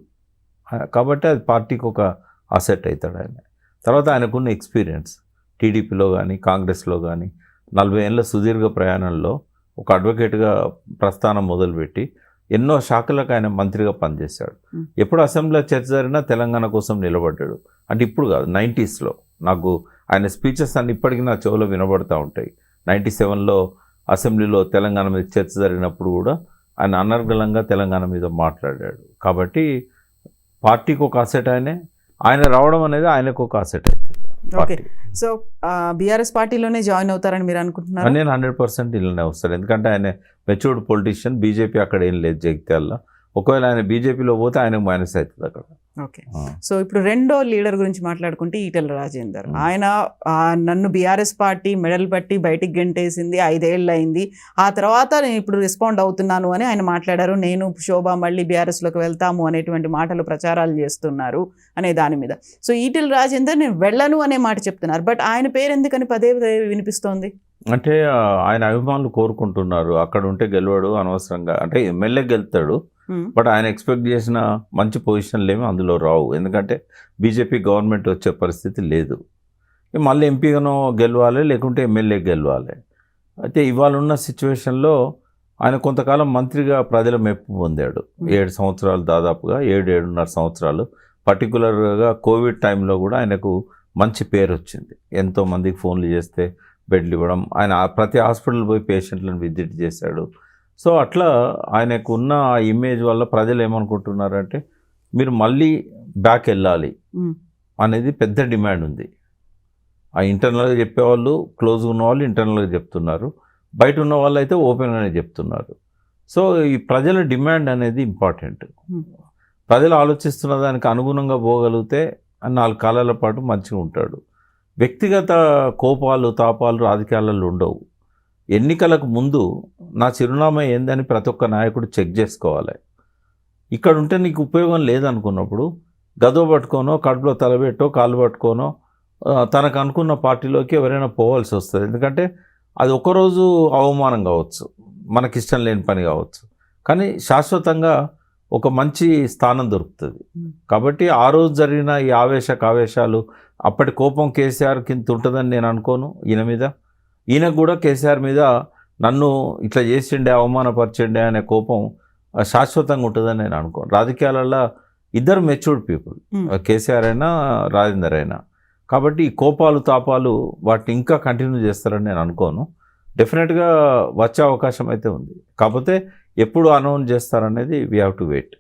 కాబట్టి అది పార్టీకి ఒక అసెట్ అవుతాడు ఆయన. తర్వాత ఆయనకున్న ఎక్స్పీరియన్స్ టీడీపీలో కానీ కాంగ్రెస్లో కానీ 40 ఏళ్ళ సుదీర్ఘ ప్రయాణంలో ఒక అడ్వకేట్గా ప్రస్థానం మొదలుపెట్టి ఎన్నో శాఖలకు ఆయన మంత్రిగా పనిచేశాడు. ఎప్పుడు అసెంబ్లీలో చర్చ జరిగినా తెలంగాణ కోసం నిలబడ్డాడు. అంటే ఇప్పుడు కాదు, 90స్లో నాకు ఆయన స్పీచెస్ అన్ని ఇప్పటికీ నా చెవులో వినబడుతూ ఉంటాయి. 97లో అసెంబ్లీలో తెలంగాణ మీద చర్చ జరిగినప్పుడు కూడా ఆయన అనర్గళంగా తెలంగాణ మీద మాట్లాడాడు. కాబట్టి పార్టీకి ఒక అసెట్ ఆయన రావడం అనేది ఆయనకు ఒక అసెట్ అవుతుంది. ఓకే, సో బీఆర్ఎస్ పార్టీలోనే జాయిన్ అవుతారని మీరు అనుకుంటున్నారు? నేను 100% ఇలానే వస్తాను. ఎందుకంటే ఆయన మెచ్యూర్డ్ పొలిటీషియన్. బీజేపీ అక్కడ ఏం లేదు జగిత్యాలలో. ఒకవేళ ఆయన బీజేపీలో పోతే ఆయనకు మైనస్ అవుతుంది అక్కడ. ఓకే, సో ఇప్పుడు రెండో లీడర్ గురించి మాట్లాడుకుంటే ఈటెల రాజేందర్. ఆయన నన్ను బీఆర్ఎస్ పార్టీ మెడల్ పట్టి బయటికి గెంటేసింది, 5 ఏళ్ళు అయింది, ఆ తర్వాత నేను ఇప్పుడు రెస్పాండ్ అవుతున్నాను అని ఆయన మాట్లాడారు. నేను శోభ మళ్ళీ బీఆర్ఎస్లోకి వెళ్తాము అనేటువంటి మాటలు ప్రచారాలు చేస్తున్నారు అనే దాని మీద. సో ఈటెల రాజేందర్ నేను వెళ్ళను అనే మాట చెప్తున్నారు. బట్ ఆయన పేరు ఎందుకని పదే పదే వినిపిస్తోంది? అంటే ఆయన అభిమానులు కోరుకుంటున్నారు అక్కడ ఉంటే గెలవడు అనవసరంగా. అంటే ఎమ్మెల్యే గెలుతాడు, బట్ ఆయన ఎక్స్పెక్ట్ చేసిన మంచి పొజిషన్లు ఏమి అందులో రావు. ఎందుకంటే బీజేపీ గవర్నమెంట్ వచ్చే పరిస్థితి లేదు. మళ్ళీ ఎంపీగానో గెలవాలి, లేకుంటే ఎమ్మెల్యే గెలవాలి. అయితే ఇవాళ ఉన్న సిచ్యువేషన్లో ఆయన కొంతకాలం మంత్రిగా ప్రజల మెప్పు పొందాడు. 7 సంవత్సరాలు, దాదాపుగా 7-7.5 సంవత్సరాలు. పర్టికులర్గా కోవిడ్ టైంలో కూడా ఆయనకు మంచి పేరు వచ్చింది. ఎంతోమందికి ఫోన్లు చేస్తే బెడ్లు ఇవ్వడం, ఆయన ప్రతి హాస్పిటల్ పోయి పేషెంట్లను విజిట్ చేశాడు. సో అట్లా ఆయనకు ఉన్న ఆ ఇమేజ్ వల్ల ప్రజలు ఏమనుకుంటున్నారంటే మీరు మళ్ళీ బ్యాక్ వెళ్ళాలి అనేది పెద్ద డిమాండ్ ఉంది. ఆ ఇంటర్నల్గా చెప్పేవాళ్ళు, క్లోజ్గా ఉన్న వాళ్ళు ఇంటర్నల్గా చెప్తున్నారు, బయట ఉన్న వాళ్ళు అయితే ఓపెన్గానే చెప్తున్నారు. సో ఈ ప్రజల డిమాండ్ అనేది ఇంపార్టెంట్. ప్రజలు ఆలోచిస్తున్న దానికి అనుగుణంగా పోగలిగితే 4 కాలాల పాటు మంచిగా ఉంటాడు. వ్యక్తిగత కోపాలు తాపాలు రాజకీయాలలో ఉండవు. ఎన్నికలకు ముందు నా చిరునామా ఏందని ప్రతి ఒక్క నాయకుడు చెక్ చేసుకోవాలి. ఇక్కడ ఉంటే నీకు ఉపయోగం లేదనుకున్నప్పుడు గదో పట్టుకోనో కడుపులో తలబెట్టో కాళ్ళు పట్టుకోనో తనకు అనుకున్న పార్టీలోకి ఎవరైనా పోవాల్సి వస్తుంది. ఎందుకంటే అది ఒకరోజు అవమానం కావచ్చు, మనకిష్టం లేని పని కావచ్చు, కానీ శాశ్వతంగా ఒక మంచి స్థానం దొరుకుతుంది. కాబట్టి ఆ రోజు జరిగిన ఈ కావేశాలు అప్పటి కోపం కేసీఆర్ కింద ఉంటుందని నేను అనుకోను. ఈయనకు కూడా కేసీఆర్ మీద నన్ను ఇట్లా చేసిండే అవమానపరిచిండే అనే కోపం శాశ్వతంగా ఉంటుందని నేను అనుకోను. రాజకీయాలలో ఇద్దరు మెచ్యూర్డ్ పీపుల్, కేసీఆర్ అయినా రాజేందర్ అయినా. కాబట్టి ఈ కోపాలు తాపాలు వాటిని ఇంకా కంటిన్యూ చేస్తారని నేను అనుకోను. డెఫినెట్గా వచ్చే అవకాశం అయితే ఉంది. కాకపోతే ఎప్పుడు అనౌన్స్ చేస్తారనేది వీ హ్యావ్ టు వెయిట్.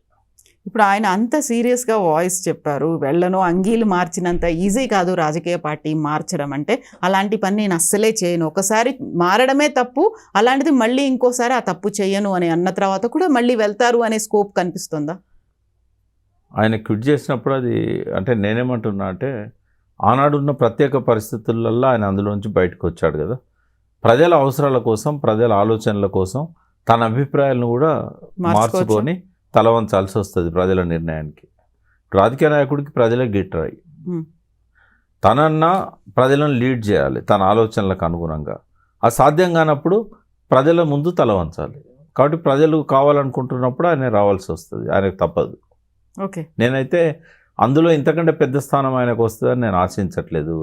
ఇప్పుడు ఆయన అంత సీరియస్గా వాయిస్ చెప్పారు, వెళ్ళను, అంగీలు మార్చినంత ఈజీ కాదు రాజకీయ పార్టీ మార్చడం అంటే, అలాంటి పని నేను అస్సలే చేయను, ఒకసారి మారడమే తప్పు, అలాంటిది మళ్ళీ ఇంకోసారి ఆ తప్పు చేయను అని అన్న తర్వాత కూడా మళ్ళీ వెళ్తారు అనే స్కోప్ కనిపిస్తుందా? ఆయన క్విట్ చేసినప్పుడు అది అంటే నేనేమంటున్నా అంటే, ఆనాడున్న ప్రత్యేక పరిస్థితులలో ఆయన అందులోంచి బయటకు వచ్చాడు కదా. ప్రజల అవసరాల కోసం, ప్రజల ఆలోచనల కోసం తన అభిప్రాయాలను కూడా మార్చుకొని తలవంచాల్సి వస్తుంది ప్రజల నిర్ణయానికి. రాజకీయ నాయకుడికి ప్రజలే గిట్టరాయి. తనన్నా ప్రజలను లీడ్ చేయాలి తన ఆలోచనలకు అనుగుణంగా. అది సాధ్యం కానప్పుడు ప్రజల ముందు తలవంచాలి. కాబట్టి ప్రజలు కావాలనుకుంటున్నప్పుడు ఆయన రావాల్సి వస్తుంది, ఆయనకు తప్పదు. ఓకే, నేనైతే అందులో ఇంతకంటే పెద్ద స్థానం ఆయనకు వస్తుందని నేను ఆశించట్లేదు.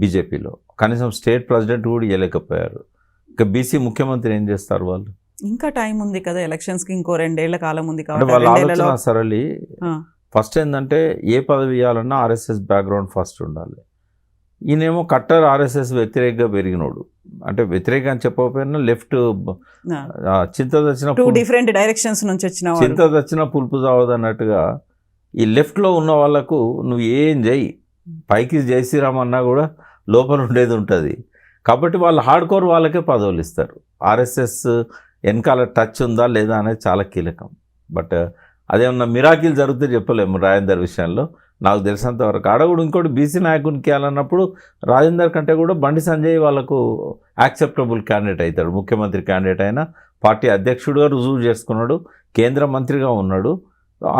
బీజేపీలో కనీసం స్టేట్ ప్రెసిడెంట్ కూడా ఇవ్వలేకపోయారు. ఇక బీసీ ముఖ్యమంత్రి ఏం చేస్తారు వాళ్ళు? ఇంకా టైం ఉంది కదా, ఎలక్షన్స్కి ఇంకో 2 ఏళ్ల కాలం ఉంది కాబట్టి వాళ్ళ ఆలోచన సరళి ఫస్ట్ ఏంటంటే ఏ పదవి ఇవ్వాలన్నా ఆర్ఎస్ఎస్ బ్యాక్గ్రౌండ్ ఫస్ట్ ఉండాలి. ఈయనేమో కట్టర్ ఆర్ఎస్ఎస్ వ్యతిరేకంగా పెరిగినోడు, అంటే వ్యతిరేకంగా అని చెప్పకపోయినా లెఫ్ట్ చింత డిఫరెంట్ డైరెక్షన్స్ నుంచి వచ్చిన చింత తెచ్చిన పులుపు చావదు అన్నట్టుగా ఈ లెఫ్ట్లో ఉన్న వాళ్ళకు నువ్వు ఏం చేయి, పైకి జై శ్రీరామ్ అన్నా కూడా లోపల ఉండేది ఉంటుంది. కాబట్టి వాళ్ళు హార్డ్ కోర్ వాళ్ళకే పదవులు ఇస్తారు. ఆర్ఎస్ఎస్ వెనకాల టచ్ ఉందా లేదా అనేది చాలా కీలకం. బట్ అదేమన్నా మిరాకిల్ జరిగితే చెప్పలేము రాజేందర్ విషయంలో. నాకు తెలిసినంత వరకు ఆడ కూడా ఇంకోటి బీసీ నాయకునికి వెళ్ళాలన్నప్పుడు రాజేందర్ కంటే కూడా బండి సంజయ్ వాళ్ళకు యాక్సెప్టబుల్ క్యాండిడేట్ అవుతాడు. ముఖ్యమంత్రి క్యాండిడేట్ అయినా పార్టీ అధ్యక్షుడిగా రుజువు చేసుకున్నాడు, కేంద్ర మంత్రిగా ఉన్నాడు,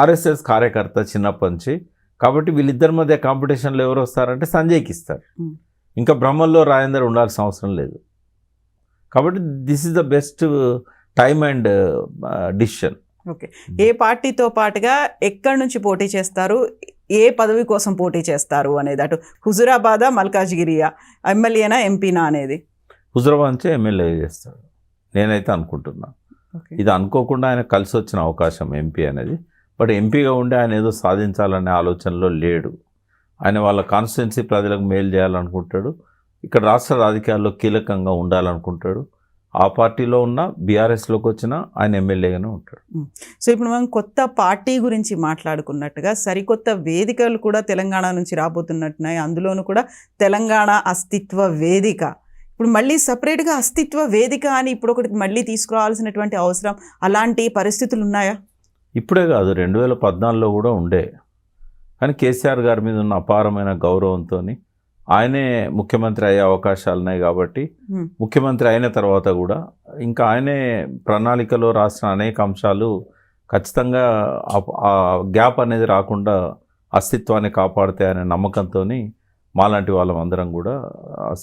ఆర్ఎస్ఎస్ కార్యకర్త చిన్నప్పటి నుంచి. కాబట్టి వీళ్ళిద్దరి మధ్య కాంపిటీషన్లో ఎవరు వస్తారంటే సంజయ్కి ఇస్తారు. ఇంకా బ్రహ్మల్లో రాజేందర్ ఉండాల్సిన అవసరం లేదు. కాబట్టి this is the best time and decision. Okay, ఏ పార్టీతో పాటుగా ఎక్కడి నుంచి పోటీ చేస్తారు, ఏ పదవి కోసం పోటీ చేస్తారు అనేది, అటు హుజురాబాదా మల్కాజ్గిరియా, ఎమ్మెల్యేనా ఎంపీనా అనేది? హుజురాబాద్ నుంచే ఎమ్మెల్యే చేస్తాడు నేనైతే అనుకుంటున్నా. ఇది అనుకోకుండా ఆయన కలిసి వచ్చిన అవకాశం ఎంపీ అనేది. బట్ ఎంపీగా ఉండి ఆయన ఏదో సాధించాలనే ఆలోచనలో లేడు. ఆయన వాళ్ళ కాన్స్టిట్యున్సీ ప్రజలకు మేలు చేయాలనుకుంటాడు, ఇక్కడ రాష్ట్ర రాజకీయాల్లో కీలకంగా ఉండాలనుకుంటాడు. ఆ పార్టీలో ఉన్న బీఆర్ఎస్లోకి వచ్చిన ఆయన ఎమ్మెల్యేగానే ఉంటాడు. సో ఇప్పుడు మనం కొత్త పార్టీ గురించి మాట్లాడుకున్నట్టుగా సరికొత్త వేదికలు కూడా తెలంగాణ నుంచి రాబోతున్నట్టున్నాయి. అందులోనూ కూడా తెలంగాణ అస్తిత్వ వేదిక. ఇప్పుడు మళ్ళీ సపరేట్గా అస్తిత్వ వేదిక అని ఇప్పుడు ఒకటి మళ్ళీ తీసుకురావాల్సినటువంటి అవసరం, అలాంటి పరిస్థితులు ఉన్నాయా? ఇప్పుడే కాదు, 2014లో కూడా ఉండే. కానీ కేసీఆర్ గారి మీద ఉన్న అపారమైన గౌరవంతో ఆయనే ముఖ్యమంత్రి అయ్యే అవకాశాలు ఉన్నాయి. కాబట్టి ముఖ్యమంత్రి అయిన తర్వాత కూడా ఇంకా ఆయనే ప్రణాళికలో రాసిన అనేక అంశాలు ఖచ్చితంగా ఆ గ్యాప్ అనేది రాకుండా అస్తిత్వాన్ని కాపాడుతాయనే నమ్మకంతో మాలాంటి వాళ్ళమందరం కూడా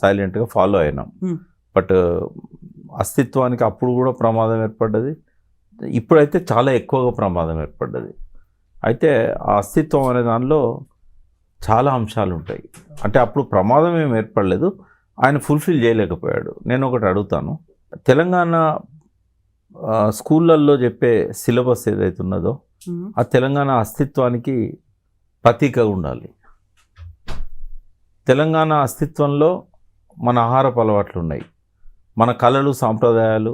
సైలెంట్గా ఫాలో అయినాం. బట్ అస్తిత్వానికి అప్పుడు కూడా ప్రమాదం ఏర్పడ్డది, ఇప్పుడైతే చాలా ఎక్కువగా ప్రమాదం ఏర్పడ్డది. అయితే ఆ అస్తిత్వం అనే దానిలో చాలా అంశాలు ఉంటాయి. అంటే అప్పుడు ప్రమాదం ఏం ఏర్పడలేదు, ఆయన ఫుల్ఫిల్ చేయలేకపోయాడు. నేను ఒకటి అడుగుతాను, తెలంగాణ స్కూళ్ళల్లో చెప్పే సిలబస్ ఏదైతే ఉన్నదో ఆ తెలంగాణ అస్తిత్వానికి ప్రతీకగా ఉండాలి. తెలంగాణ అస్తిత్వంలో మన ఆహారపు అలవాట్లు ఉన్నాయి, మన కళలు సాంప్రదాయాలు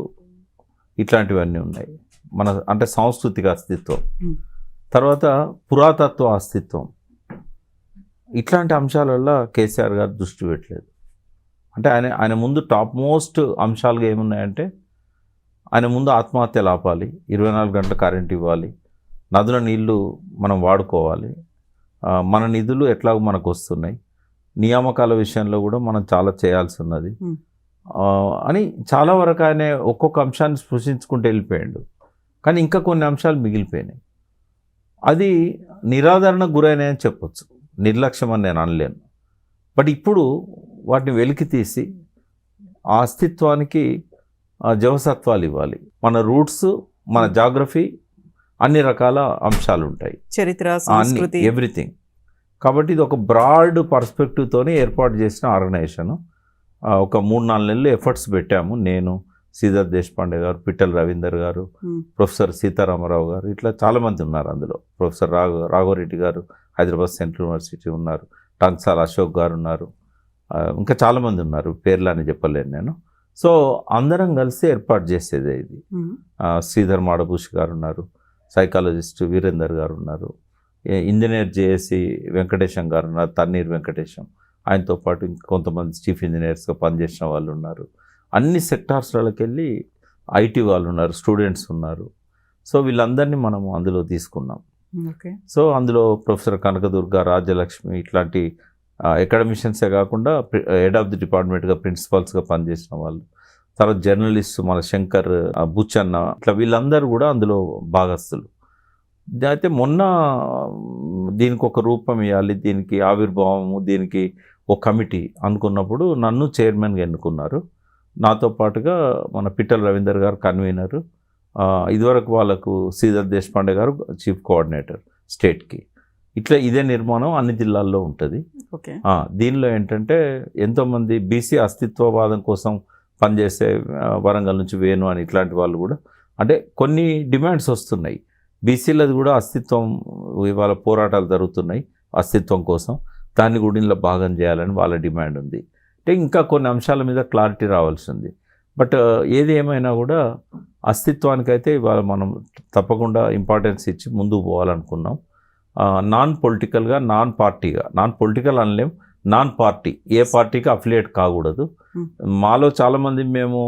ఇట్లాంటివన్నీ ఉన్నాయి. మన అంటే సాంస్కృతిక అస్తిత్వం, తర్వాత పురాతత్వ అస్తిత్వం, ఇట్లాంటి అంశాలల్లో కేసీఆర్ గారు దృష్టి పెట్టలేదు. అంటే ఆయన ముందు టాప్ మోస్ట్ అంశాలుగా ఏమున్నాయంటే, ఆయన ముందు ఆత్మహత్యలు ఆపాలి, 24 గంటల కరెంట్ ఇవ్వాలి, నదుల నీళ్లు మనం వాడుకోవాలి, మన నిధులు ఎట్లాగో మనకు వస్తున్నాయి, నియామకాల విషయంలో కూడా మనం చాలా చేయాల్సి ఉన్నది అని చాలా వరకు ఆయన ఒక్కొక్క అంశాన్ని స్పృశించుకుంటూ వెళ్ళిపోయాడు. కానీ ఇంకా కొన్ని అంశాలు మిగిలిపోయినాయి. అది నిరాదరణకు గురైనాయని చెప్పొచ్చు, నిర్లక్ష్యం అని నేను అనలేను. బట్ ఇప్పుడు వాటిని వెలికి తీసి ఆ అస్తిత్వానికి జవసత్వాలు ఇవ్వాలి. మన రూట్స్, మన జాగ్రఫీ, అన్ని రకాల అంశాలు ఉంటాయి, చరిత్ర, సంస్కృతి, ఎవ్రీథింగ్. కాబట్టి ఇది ఒక బ్రాడ్ పర్స్పెక్టివ్తోనే ఏర్పాటు చేసిన ఆర్గనైజేషన్. ఒక 3-4 నెలలు ఎఫర్ట్స్ పెట్టాము. నేను, శ్రీధర్ దేశపాండే గారు, పిట్టల రవీందర్ గారు, ప్రొఫెసర్ సీతారామరావు గారు, ఇట్లా చాలామంది ఉన్నారు అందులో. ప్రొఫెసర్ రాఘవరెడ్డి గారు హైదరాబాద్ సెంట్రల్ యూనివర్సిటీ ఉన్నారు, టంక్సాల అశోక్ గారు ఉన్నారు, ఇంకా చాలామంది ఉన్నారు, పేర్లని చెప్పలేను నేను. సో అందరం కలిసి ఏర్పాటు చేసేదే ఇది. శ్రీధర్ మాడభూష్ గారు ఉన్నారు, సైకాలజిస్ట్ వీరేందర్ గారు ఉన్నారు, ఇంజనీర్ జేఏసి వెంకటేశం గారు ఉన్నారు, తన్నీర్ వెంకటేశం, ఆయనతో పాటు కొంతమంది చీఫ్ ఇంజనీర్స్గా పనిచేసిన వాళ్ళు ఉన్నారు. అన్ని సెక్టార్స్లోకి వెళ్ళి ఐటీ వాళ్ళు ఉన్నారు, స్టూడెంట్స్ ఉన్నారు. సో వీళ్ళందరినీ మనం అందులో తీసుకున్నాం. సో అందులో ప్రొఫెసర్ కనకదుర్గ, రాజ్యలక్ష్మి ఇట్లాంటి అకాడమిషియన్సే కాకుండా హెడ్ ఆఫ్ ది డిపార్ట్మెంట్గా ప్రిన్సిపల్స్గా పనిచేసిన వాళ్ళు, తర్వాత జర్నలిస్ట్ మన శంకర్, బుచ్చన్న, ఇట్లా వీళ్ళందరూ కూడా అందులో భాగస్తులు. అయితే మొన్న దీనికి ఒక రూపం ఇవ్వాలి, దీనికి ఆవిర్భావము, దీనికి ఒక కమిటీ అనుకున్నప్పుడు నన్ను చైర్మన్గా ఎన్నుకున్నారు. నాతో పాటుగా మన పిట్టల రవీందర్ గారు కన్వీనరు, ఇదివరకు వాళ్ళకు శ్రీధర్ దేశపాండే గారు చీఫ్ కోఆర్డినేటర్ స్టేట్కి. ఇట్లా ఇదే నిర్మాణం అన్ని జిల్లాల్లో ఉంటుంది. దీనిలో ఏంటంటే ఎంతోమంది బీసీ అస్తిత్వవాదం కోసం పనిచేసే వరంగల్ నుంచి వేణు అని ఇట్లాంటి వాళ్ళు కూడా, అంటే కొన్ని డిమాండ్స్ వస్తున్నాయి. బీసీలది కూడా అస్తిత్వం, ఇవాళ పోరాటాలు జరుగుతున్నాయి అస్తిత్వం కోసం, దాన్ని కూడా ఇందులో భాగం చేయాలని వాళ్ళ డిమాండ్ ఉంది. అంటే ఇంకా కొన్ని అంశాల మీద క్లారిటీ రావాల్సి ఉంది. బట్ ఏది ఏమైనా కూడా అస్తిత్వానికైతే ఇవాళ మనం తప్పకుండా ఇంపార్టెన్స్ ఇచ్చి ముందుకు పోవాలనుకున్నాం. నాన్ పొలిటికల్గా, నాన్ పార్టీగా, నాన్ పొలిటికల్ అనలేం, నాన్ పార్టీ, ఏ పార్టీకి అఫిలియేట్ కాకూడదు. మాలో చాలామంది మేము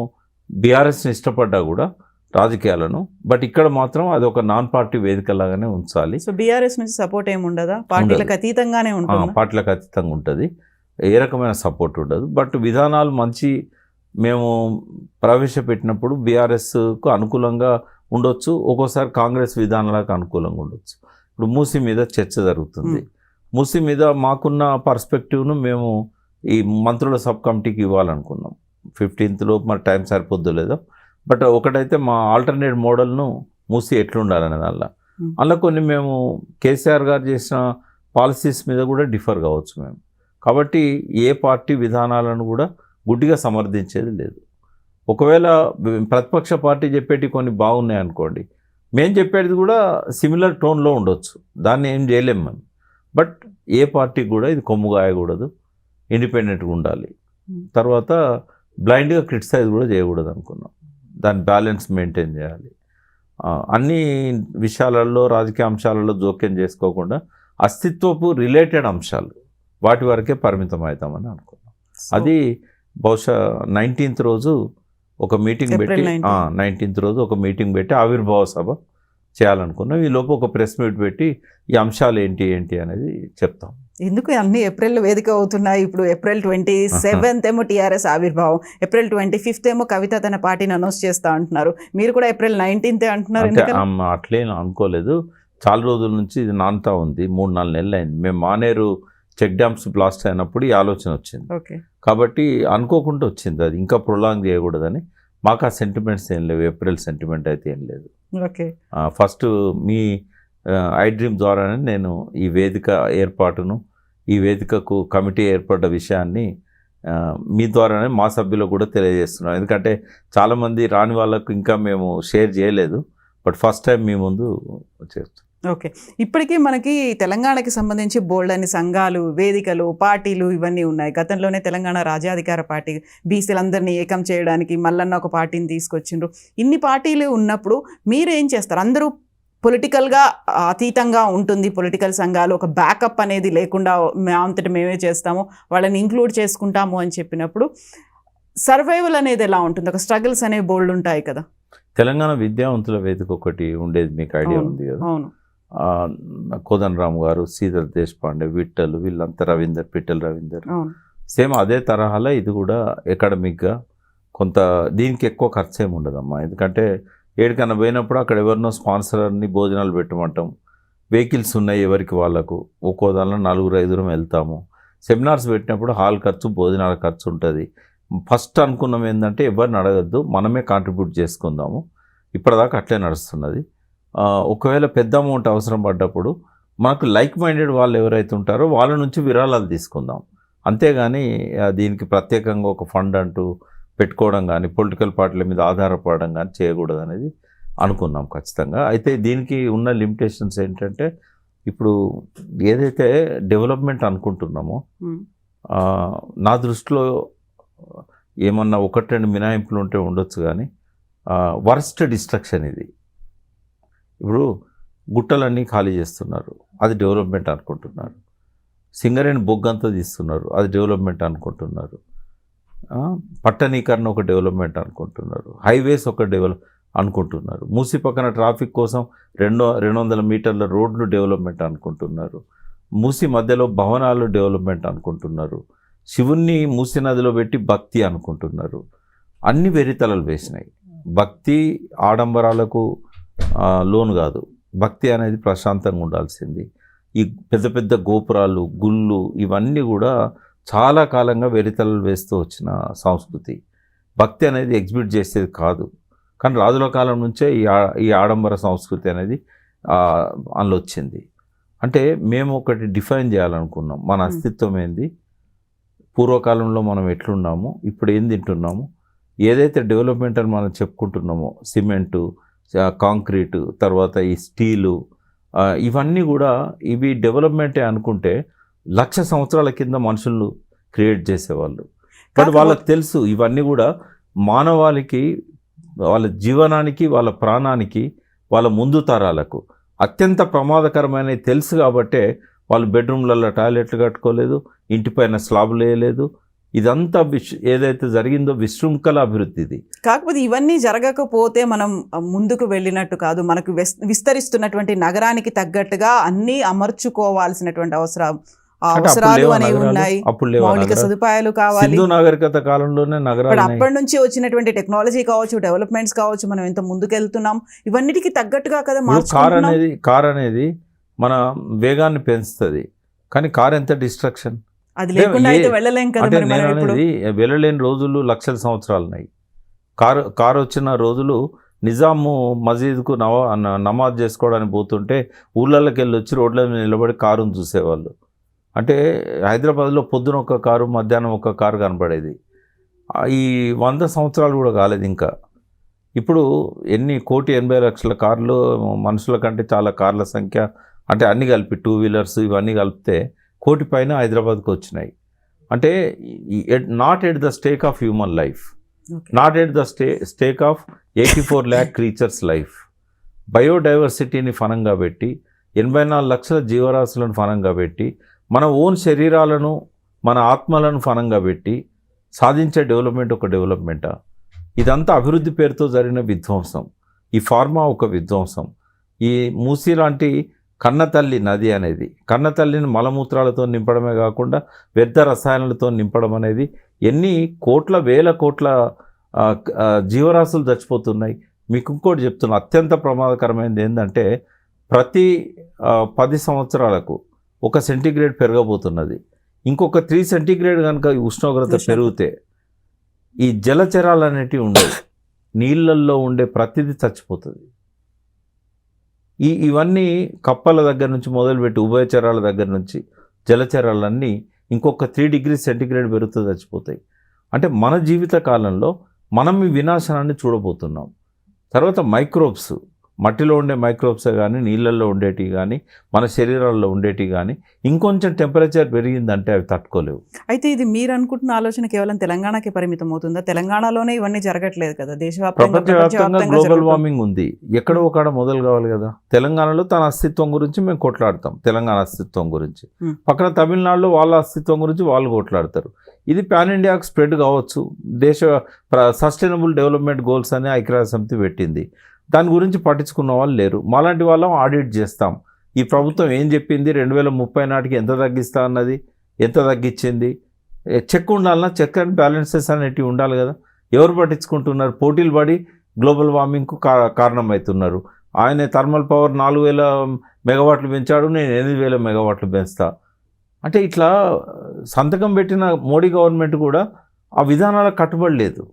బీఆర్ఎస్ని ఇష్టపడ్డా కూడా రాజకీయాలను, బట్ ఇక్కడ మాత్రం అది ఒక నాన్ పార్టీ వేదికలాగానే ఉంచాలి. సో బీఆర్ఎస్ నుంచి సపోర్ట్ ఏమి ఉండదా? పార్టీలకు అతీతంగానే ఉంటుంది. పార్టీలకు అతీతంగా ఉంటుంది, ఏ రకమైన సపోర్ట్ ఉండదు. బట్ విధానాలు మంచి మేము ప్రవేశపెట్టినప్పుడు బీఆర్ఎస్కు అనుకూలంగా ఉండొచ్చు, ఒక్కోసారి కాంగ్రెస్ విధానాలకు అనుకూలంగా ఉండొచ్చు. ఇప్పుడు మూసీ మీద చర్చ జరుగుతుంది. మూసీ మీద మాకున్న పర్స్పెక్టివ్ను మేము ఈ మంత్రుల సబ్ కమిటీకి ఇవ్వాలనుకున్నాం. 15th లోపు మరి టైం సరిపోద్దో లేదో, బట్ ఒకటైతే మా ఆల్టర్నేట్ మోడల్ను మూసి ఎట్లుండాలనే అలా కొన్ని మేము కేసీఆర్ గారు చేసిన పాలసీస్ మీద కూడా డిఫర్ కావచ్చు మేము. కాబట్టి ఏ పార్టీ విధానాలను కూడా గుడ్డిగా సమర్థించేది లేదు. ఒకవేళ ప్రతిపక్ష పార్టీ చెప్పేటి కొన్ని బాగున్నాయి అనుకోండి, మేము చెప్పేది కూడా సిమిలర్ టోన్లో ఉండొచ్చు, దాన్ని ఏం చేయలేము మేము. బట్ ఏ పార్టీకి కూడా ఇది కొమ్ము గాయకూడదు, ఇండిపెండెంట్గా ఉండాలి. తర్వాత బ్లైండ్గా క్రిటిసైజ్ కూడా చేయకూడదు అనుకున్నాం. దాని బ్యాలెన్స్ మెయింటైన్ చేయాలి. అన్ని విషయాలలో, రాజకీయ అంశాలలో జోక్యం చేసుకోకుండా అస్తిత్వపు రిలేటెడ్ అంశాలు వాటి వరకే పరిమితం అవుతామని అనుకున్నాం. అది బహుశా 19th రోజు ఒక మీటింగ్ పెట్టి 19th రోజు ఒక మీటింగ్ పెట్టి ఆవిర్భావ సభ చేయాలనుకున్నాం. ఈ లోపు ఒక ప్రెస్ మీట్ పెట్టి ఈ అంశాలు ఏంటి అనేది చెప్తాం. ఎందుకు అన్ని ఏప్రిల్ వేదిక అవుతున్నాయి? ఇప్పుడు April 27th ఏమో టీఆర్ఎస్ ఆవిర్భావం, April 25th ఏమో కవిత తన పార్టీని అనౌన్స్ చేస్తా అంటున్నారు. మీరు కూడా April 19th అంటున్నారు. అట్లే అనుకోలేదు, చాలా రోజుల నుంచి ఇది నానుతా ఉంది. 3-4 నెలలు అయింది. మేము మానేరు చెక్ డ్యామ్స్ బ్లాస్ట్ అయినప్పుడు ఈ ఆలోచన వచ్చింది. కాబట్టి అనుకోకుండా వచ్చింది, అది ఇంకా ప్రొలాంగ్ చేయకూడదని. మాకు ఆ సెంటిమెంట్స్ ఏం లేవు, ఏప్రిల్ సెంటిమెంట్ అయితే ఏం లేదు. ఫస్ట్ మీ ఐ డ్రీమ్ ద్వారానే నేను ఈ వేదిక ఏర్పాటును, ఈ వేదికకు కమిటీ ఏర్పడ్డ విషయాన్ని మీ ద్వారానే మా సభ్యులకు కూడా తెలియజేస్తున్నాం. ఎందుకంటే చాలామంది రాని వాళ్ళకు ఇంకా మేము షేర్ చేయలేదు, బట్ ఫస్ట్ టైం మీ ముందు చేస్తాం. ఓకే, ఇప్పటికీ మనకి తెలంగాణకి సంబంధించి బోల్డ్ అని సంఘాలు, వేదికలు, పార్టీలు ఇవన్నీ ఉన్నాయి. గతంలోనే తెలంగాణ రాజ్యాధికార పార్టీ బీసీలందరినీ ఏకం చేయడానికి మల్లన్న ఒక పార్టీని తీసుకొచ్చిండ్రు. ఇన్ని పార్టీలు ఉన్నప్పుడు మీరు ఏం చేస్తారు? అందరూ పొలిటికల్గా అతీతంగా ఉంటుంది పొలిటికల్ సంఘాలు, ఒక బ్యాకప్ అనేది లేకుండా అంతటి మేమే చేస్తాము, వాళ్ళని ఇంక్లూడ్ చేసుకుంటాము అని చెప్పినప్పుడు సర్వైవల్ అనేది ఎలా ఉంటుంది? ఒక స్ట్రగుల్స్ అనేవి బోల్డ్ ఉంటాయి కదా. తెలంగాణ విద్యావంతుల వేదిక ఒకటి ఉండేది, మీకు ఐడియా ఉంది కదా. అవును. కోదన్ రామ్ గారు, శ్రీధర్ దేశపాండే, విఠల్, వీళ్ళంతా రవీందర్, పిట్టల్ రవీందర్, అవును. సేమ్ అదే తరహాలో ఇది కూడా అకాడమిక్గా కొంత దీనికి ఎక్కువ ఖర్చు ఏమి ఉండదమ్మా. ఎందుకంటే ఏడికన్నా పోయినప్పుడు అక్కడ ఎవరినో స్పాన్సర్ని భోజనాలు పెట్టమంటాం, వెహికల్స్ ఉన్నాయి ఎవరికి వాళ్ళకు, ఒక్కో దానిలో 4-5 వెళ్తాము. సెమినార్స్ పెట్టినప్పుడు హాల్ ఖర్చు, భోజనాల ఖర్చు ఉంటుంది. ఫస్ట్ అనుకున్నాం ఏంటంటే ఎవరిని అడగద్దు, మనమే కాంట్రిబ్యూట్ చేసుకుందాము. ఇప్పటిదాకా అట్లే నడుస్తున్నది. ఒకవేళ పెద్ద అమౌంట్ అవసరం పడ్డప్పుడు మనకు లైక్ మైండెడ్ వాళ్ళు ఎవరైతే ఉంటారో వాళ్ళ నుంచి విరాళాలు తీసుకుందాం. అంతేగాని దీనికి ప్రత్యేకంగా ఒక ఫండ్ అంటూ పెట్టుకోవడం కానీ, పొలిటికల్ పార్టీల మీద ఆధారపడడం కానీ చేయకూడదు అనేది అనుకున్నాం ఖచ్చితంగా. అయితే దీనికి ఉన్న లిమిటేషన్స్ ఏంటంటే, ఇప్పుడు ఏదైతే డెవలప్మెంట్ అనుకుంటున్నామో నా దృష్టిలో ఏమన్నా 1-2 మినహాయింపులు ఉంటే ఉండొచ్చు, కానీ వర్స్ట్ డిస్ట్రక్షన్ ఇది. ఇప్పుడు గుట్టలన్నీ ఖాళీ చేస్తున్నారు, అది డెవలప్మెంట్ అనుకుంటున్నారు. సింగరేణి బొగ్గంతా తీస్తున్నారు, అది డెవలప్మెంట్ అనుకుంటున్నారు. పట్టణీకరణ ఒక డెవలప్మెంట్ అనుకుంటున్నారు. హైవేస్ ఒక అనుకుంటున్నారు. మూసి పక్కన ట్రాఫిక్ కోసం 200 మీటర్ల రోడ్లు డెవలప్మెంట్ అనుకుంటున్నారు. మూసి మధ్యలో భవనాలు డెవలప్మెంట్ అనుకుంటున్నారు. శివుణ్ణి మూసి నదిలో పెట్టి భక్తి అనుకుంటున్నారు. అన్ని వెరితలలు వేసినాయి. భక్తి ఆడంబరాలకు లోను కాదు. భక్తి అనేది ప్రశాంతంగా ఉండాల్సింది. ఈ పెద్ద పెద్ద గోపురాలు, గుళ్ళు, ఇవన్నీ కూడా చాలా కాలంగా వెరితలలు వేస్తూ వచ్చిన సంస్కృతి. భక్తి అనేది ఎగ్జిబిట్ చేసేది కాదు. కానీ రాజుల కాలం నుంచే ఈ ఆడంబర సంస్కృతి అనేది అందులో వచ్చింది. అంటే మేము ఒకటి డిఫైన్ చేయాలనుకున్నాం, మన అస్తిత్వం ఏంది, పూర్వకాలంలో మనం ఎట్లున్నాము, ఇప్పుడు ఏం తింటున్నాము, ఏదైతే డెవలప్మెంట్ అని మనం చెప్పుకుంటున్నామో సిమెంటు, కాంక్రీటు, తర్వాత ఈ స్టీలు, ఇవన్నీ కూడా ఇవి డెవలప్మెంటే అనుకుంటే 1,00,000 సంవత్సరాల కింద మనుషులు క్రియేట్ చేసేవాళ్ళు. బట్ వాళ్ళకి తెలుసు ఇవన్నీ కూడా మానవాళికి, వాళ్ళ జీవనానికి, వాళ్ళ ప్రాణానికి, వాళ్ళ ముందు తరాలకు అత్యంత ప్రమాదకరమైనవి తెలుసు. కాబట్టే వాళ్ళు బెడ్రూమ్లలో టాయిలెట్లు కట్టుకోలేదు, ఇంటిపైన స్లాబులు వేయలేదు. ఇదంతా ఏదైతే జరిగిందో విశృంఖల అభివృద్ధిది. కాకపోతే ఇవన్నీ జరగకపోతే మనం ముందుకు వెళ్ళినట్టు కాదు. మనకు విస్తరిస్తున్నటువంటి నగరానికి తగ్గట్టుగా అన్నీ అమర్చుకోవాల్సినటువంటి అవసరాలు అనేవి ఉన్నాయి. మౌలిక సదుపాయాలు కావాలి. సింధు నాగరికత కాలంలోనే నగరాలు, అప్పటి నుంచి వచ్చినటువంటి టెక్నాలజీ కావచ్చు, డెవలప్మెంట్స్ కావచ్చు, మనం ఎంత ముందుకెళ్తున్నాం, ఇవన్నిటికీ తగ్గట్టుగా కదా మార్చుకుంటున్నాం. కార్ అనేది మన వేగాన్ని పెంచుతుంది, కానీ కార్ ఎంత డిస్ట్రక్షన్. అది లేకుండా అయితే వెళ్ళలేం కదా. వెళ్ళలేని రోజులు 1,00,000 సంవత్సరాలు ఉన్నాయి. కారు వచ్చిన రోజులు నిజాము మసీద్కు నమాజ్ చేసుకోవడానికి పోతుంటే ఊళ్ళకి వెళ్ళి వచ్చి రోడ్ల మీద నిలబడి కారును చూసేవాళ్ళు. అంటే హైదరాబాద్లో పొద్దున ఒక కారు, మధ్యాహ్నం ఒక కారు కనబడేది. ఈ 100 సంవత్సరాలు కూడా కాలేదు ఇంకా. ఇప్పుడు 1,80,00,000 కార్లు, మనుషుల కంటే చాలా కార్ల సంఖ్య, అంటే అన్నీ కలిపి 2 వీలర్స్ ఇవన్నీ కలిపితే 1,00,000 పైన హైదరాబాద్కి వచ్చినాయి. అంటే not at the stake of human life, not at the stake of 84 lakh creatures life. బయోడైవర్సిటీని ఫనంగా పెట్టి, 84 లక్షల జీవరాశులను ఫనంగా పెట్టి, మన ఓన్ శరీరాలను, మన ఆత్మలను ఫనంగా పెట్టి సాధించే డెవలప్మెంట్ ఒక డెవలప్మెంటా? ఇదంతా అభివృద్ధి పేరుతో జరిగిన విధ్వంసం. ఈ ఫార్మా ఒక విధ్వంసం. ఈ మూసీ లాంటి కన్నతల్లి నది అనేది, కన్నతల్లిని మలమూత్రాలతో నింపడమే కాకుండా వ్యర్థ రసాయనాలతో నింపడం అనేది ఎన్ని కోట్ల, వేల కోట్ల జీవరాశులు చచ్చిపోతున్నాయి. మీకు ఇంకోటి చెప్తున్నా, అత్యంత ప్రమాదకరమైనది ఏంటంటే ప్రతి 10 సంవత్సరాలకు 1 సెంటీగ్రేడ్ పెరగబోతున్నది. ఇంకొక 3 సెంటీగ్రేడ్ కనుక ఉష్ణోగ్రత పెరిగితే ఈ జలచరాలు అనేటివి ఉండవు. నీళ్ళల్లో ఉండే ప్రతిదీ చచ్చిపోతుంది. ఇవన్నీ కప్పల దగ్గర నుంచి మొదలుపెట్టి ఉభయచరాల దగ్గర నుంచి జలచరాలన్నీ ఇంకొక 3 డిగ్రీ సెంటీగ్రేడ్ పెరుగుతూ చచ్చిపోతాయి. అంటే మన జీవిత కాలంలో మనం ఈ వినాశనాన్ని చూడబోతున్నాం. తర్వాత మైక్రోబ్స్, మట్టిలో ఉండే మైక్రోబ్సే కానీ, నీళ్ళల్లో ఉండేటివి కానీ, మన శరీరాల్లో ఉండేటివి కానీ ఇంకొంచెం టెంపరేచర్ పెరిగిందంటే అవి తట్టుకోలేవు. అయితే ఇది మీరు అనుకుంటున్న ఆలోచన కేవలం తెలంగాణకే పరిమితం అవుతుందా? తెలంగాణలోనే ఇవన్నీ జరగట్లేదు కదా, ప్రపంచవ్యాప్తంగా గ్లోబల్ వార్మింగ్ ఉంది. ఎక్కడో ఒకడ మొదలు కావాలి కదా. తెలంగాణలో తన అస్తిత్వం గురించి మేము కొట్లాడతాం, తెలంగాణ అస్తిత్వం గురించి. పక్కన తమిళనాడులో వాళ్ళ అస్తిత్వం గురించి వాళ్ళు కొట్లాడతారు. ఇది పాన్ ఇండియాకు స్ప్రెడ్ కావచ్చు. దేశ సస్టైనబుల్ డెవలప్మెంట్ గోల్స్ అని ఐక్యరాజ్య సమితి పెట్టింది. దాని గురించి పట్టించుకున్న వాళ్ళు లేరు. మాలాంటి వాళ్ళం ఆడిట్ చేస్తాం. ఈ ప్రభుత్వం ఏం చెప్పింది 2030 నాటికి ఎంత తగ్గిస్తా అన్నది, ఎంత తగ్గించింది, చెక్ ఉండాలన్నా, చెక్ అండ్ బ్యాలెన్సెస్ అనేటివి ఉండాలి కదా. ఎవరు పట్టించుకుంటున్నారు? పోటీలు పడి గ్లోబల్ వార్మింగ్కు కారణమవుతున్నారు. ఆయన థర్మల్ పవర్ 4000 మెగావాట్లు పెంచాడు, నేను 8000 మెగావాట్లు పెంచుతా అంటే ఇట్లా సంతకం పెట్టిన మోడీ గవర్నమెంట్ కూడా ఆ విధానాలకు కట్టుబడి లేదు.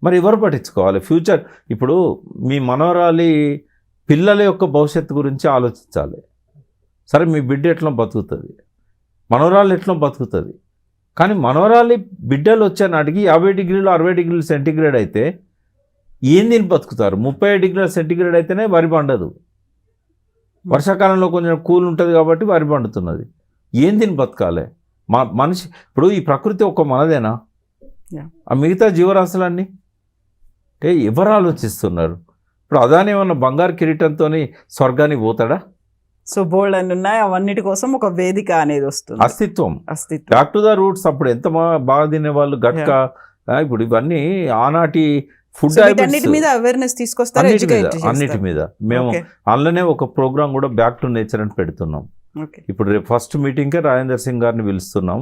మరి ఎవరు పట్టించుకోవాలి? ఫ్యూచర్ ఇప్పుడు మీ మనవరాలి పిల్లల యొక్క భవిష్యత్తు గురించి ఆలోచించాలి. సరే మీ బిడ్డ ఎట్లా బతుకుతుంది, మనవరాలు ఎట్లా బతుకుతుంది, కానీ మనవరాలి బిడ్డలు వచ్చే నాటికి 50 డిగ్రీలు 60 డిగ్రీలు సెంటీగ్రేడ్ అయితే ఏం దీన్ని బతుకుతారు? 30 డిగ్రీల సెంటీగ్రేడ్ అయితేనే వరి పండదు. వర్షాకాలంలో కొంచెం కూల్ ఉంటుంది కాబట్టి వరి పండుతున్నది. ఏం దీన్ని బతకాలి? మనిషి ఇప్పుడు ఈ ప్రకృతి ఒక్క మనదేనా? ఆ మిగతా జీవరాశులన్నీ అంటే ఎవరు ఆలోచిస్తున్నారు? ఇప్పుడు అదాని ఏమన్నా బంగారు కిరీటంతో స్వర్గానికి పోతాడా? సో బోల్డ్ అని ఉన్నాయి, అవన్నిటి కోసం ఒక వేదిక అనేది వస్తుంది. అస్తిత్వం బ్యాక్ టు ద రూట్స్. అప్పుడు ఎంత బాగా తినేవాళ్ళు గట్క. ఇప్పుడు ఇవన్నీ ఆనాటి ఫుడ్ అన్నిటి మీద అవేర్నెస్ తీసుకొస్తారు, అన్నిటి మీద. మేము అందులోనే ఒక ప్రోగ్రామ్ కూడా బ్యాక్ టు నేచర్ అని పెడుతున్నాం. ఇప్పుడు రేపు ఫస్ట్ మీటింగ్కే రాజేందర్ సింగ్ గారిని పిలుస్తున్నాం.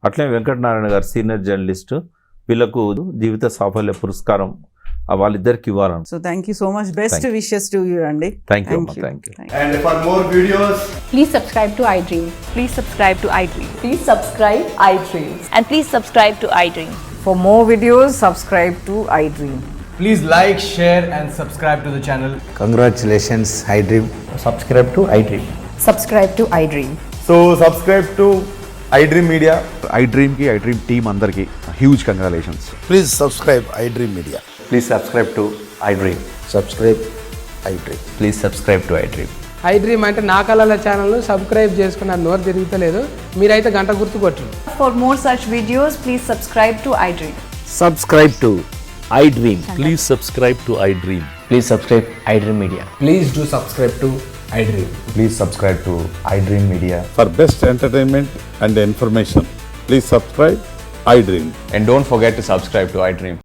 అట్లే వెంకటనారాయణ గారు సీనియర్ జర్నలిస్ట్, వీళ్ళకు జీవిత సాఫల్య పురస్కారం వాళ్ళిద్దరికి ఇవ్వాలని. So thank you so much, best wishes to you అండి. Thank you. And for more videos, Please subscribe to iDream. Please subscribe to iDream. Please subscribe iDream. And please subscribe to iDream. For more videos, subscribe to iDream. please like, share and subscribe to the channel. Congratulations, iDream. Subscribe to iDream. Subscribe to iDream. So subscribe to iDream Media. iDream ki iDream team andarki huge congratulations. Please subscribe iDream Media. Please subscribe to iDream. Subscribe iDream. Please subscribe to iDream. iDream అంటే నా కళల ఛానల్ను subscribe చేసుకున్న నోరు తిరుగుతలేదు, మీరైతే గంట గుర్తు కొట్టండి. For more such videos, please subscribe to iDream. Subscribe to iDream. Please subscribe to iDream. Please subscribe iDream Media. Please do subscribe to iDream. Please subscribe to iDream Media. For best entertainment and information, please subscribe iDream. And don't forget to subscribe to iDream.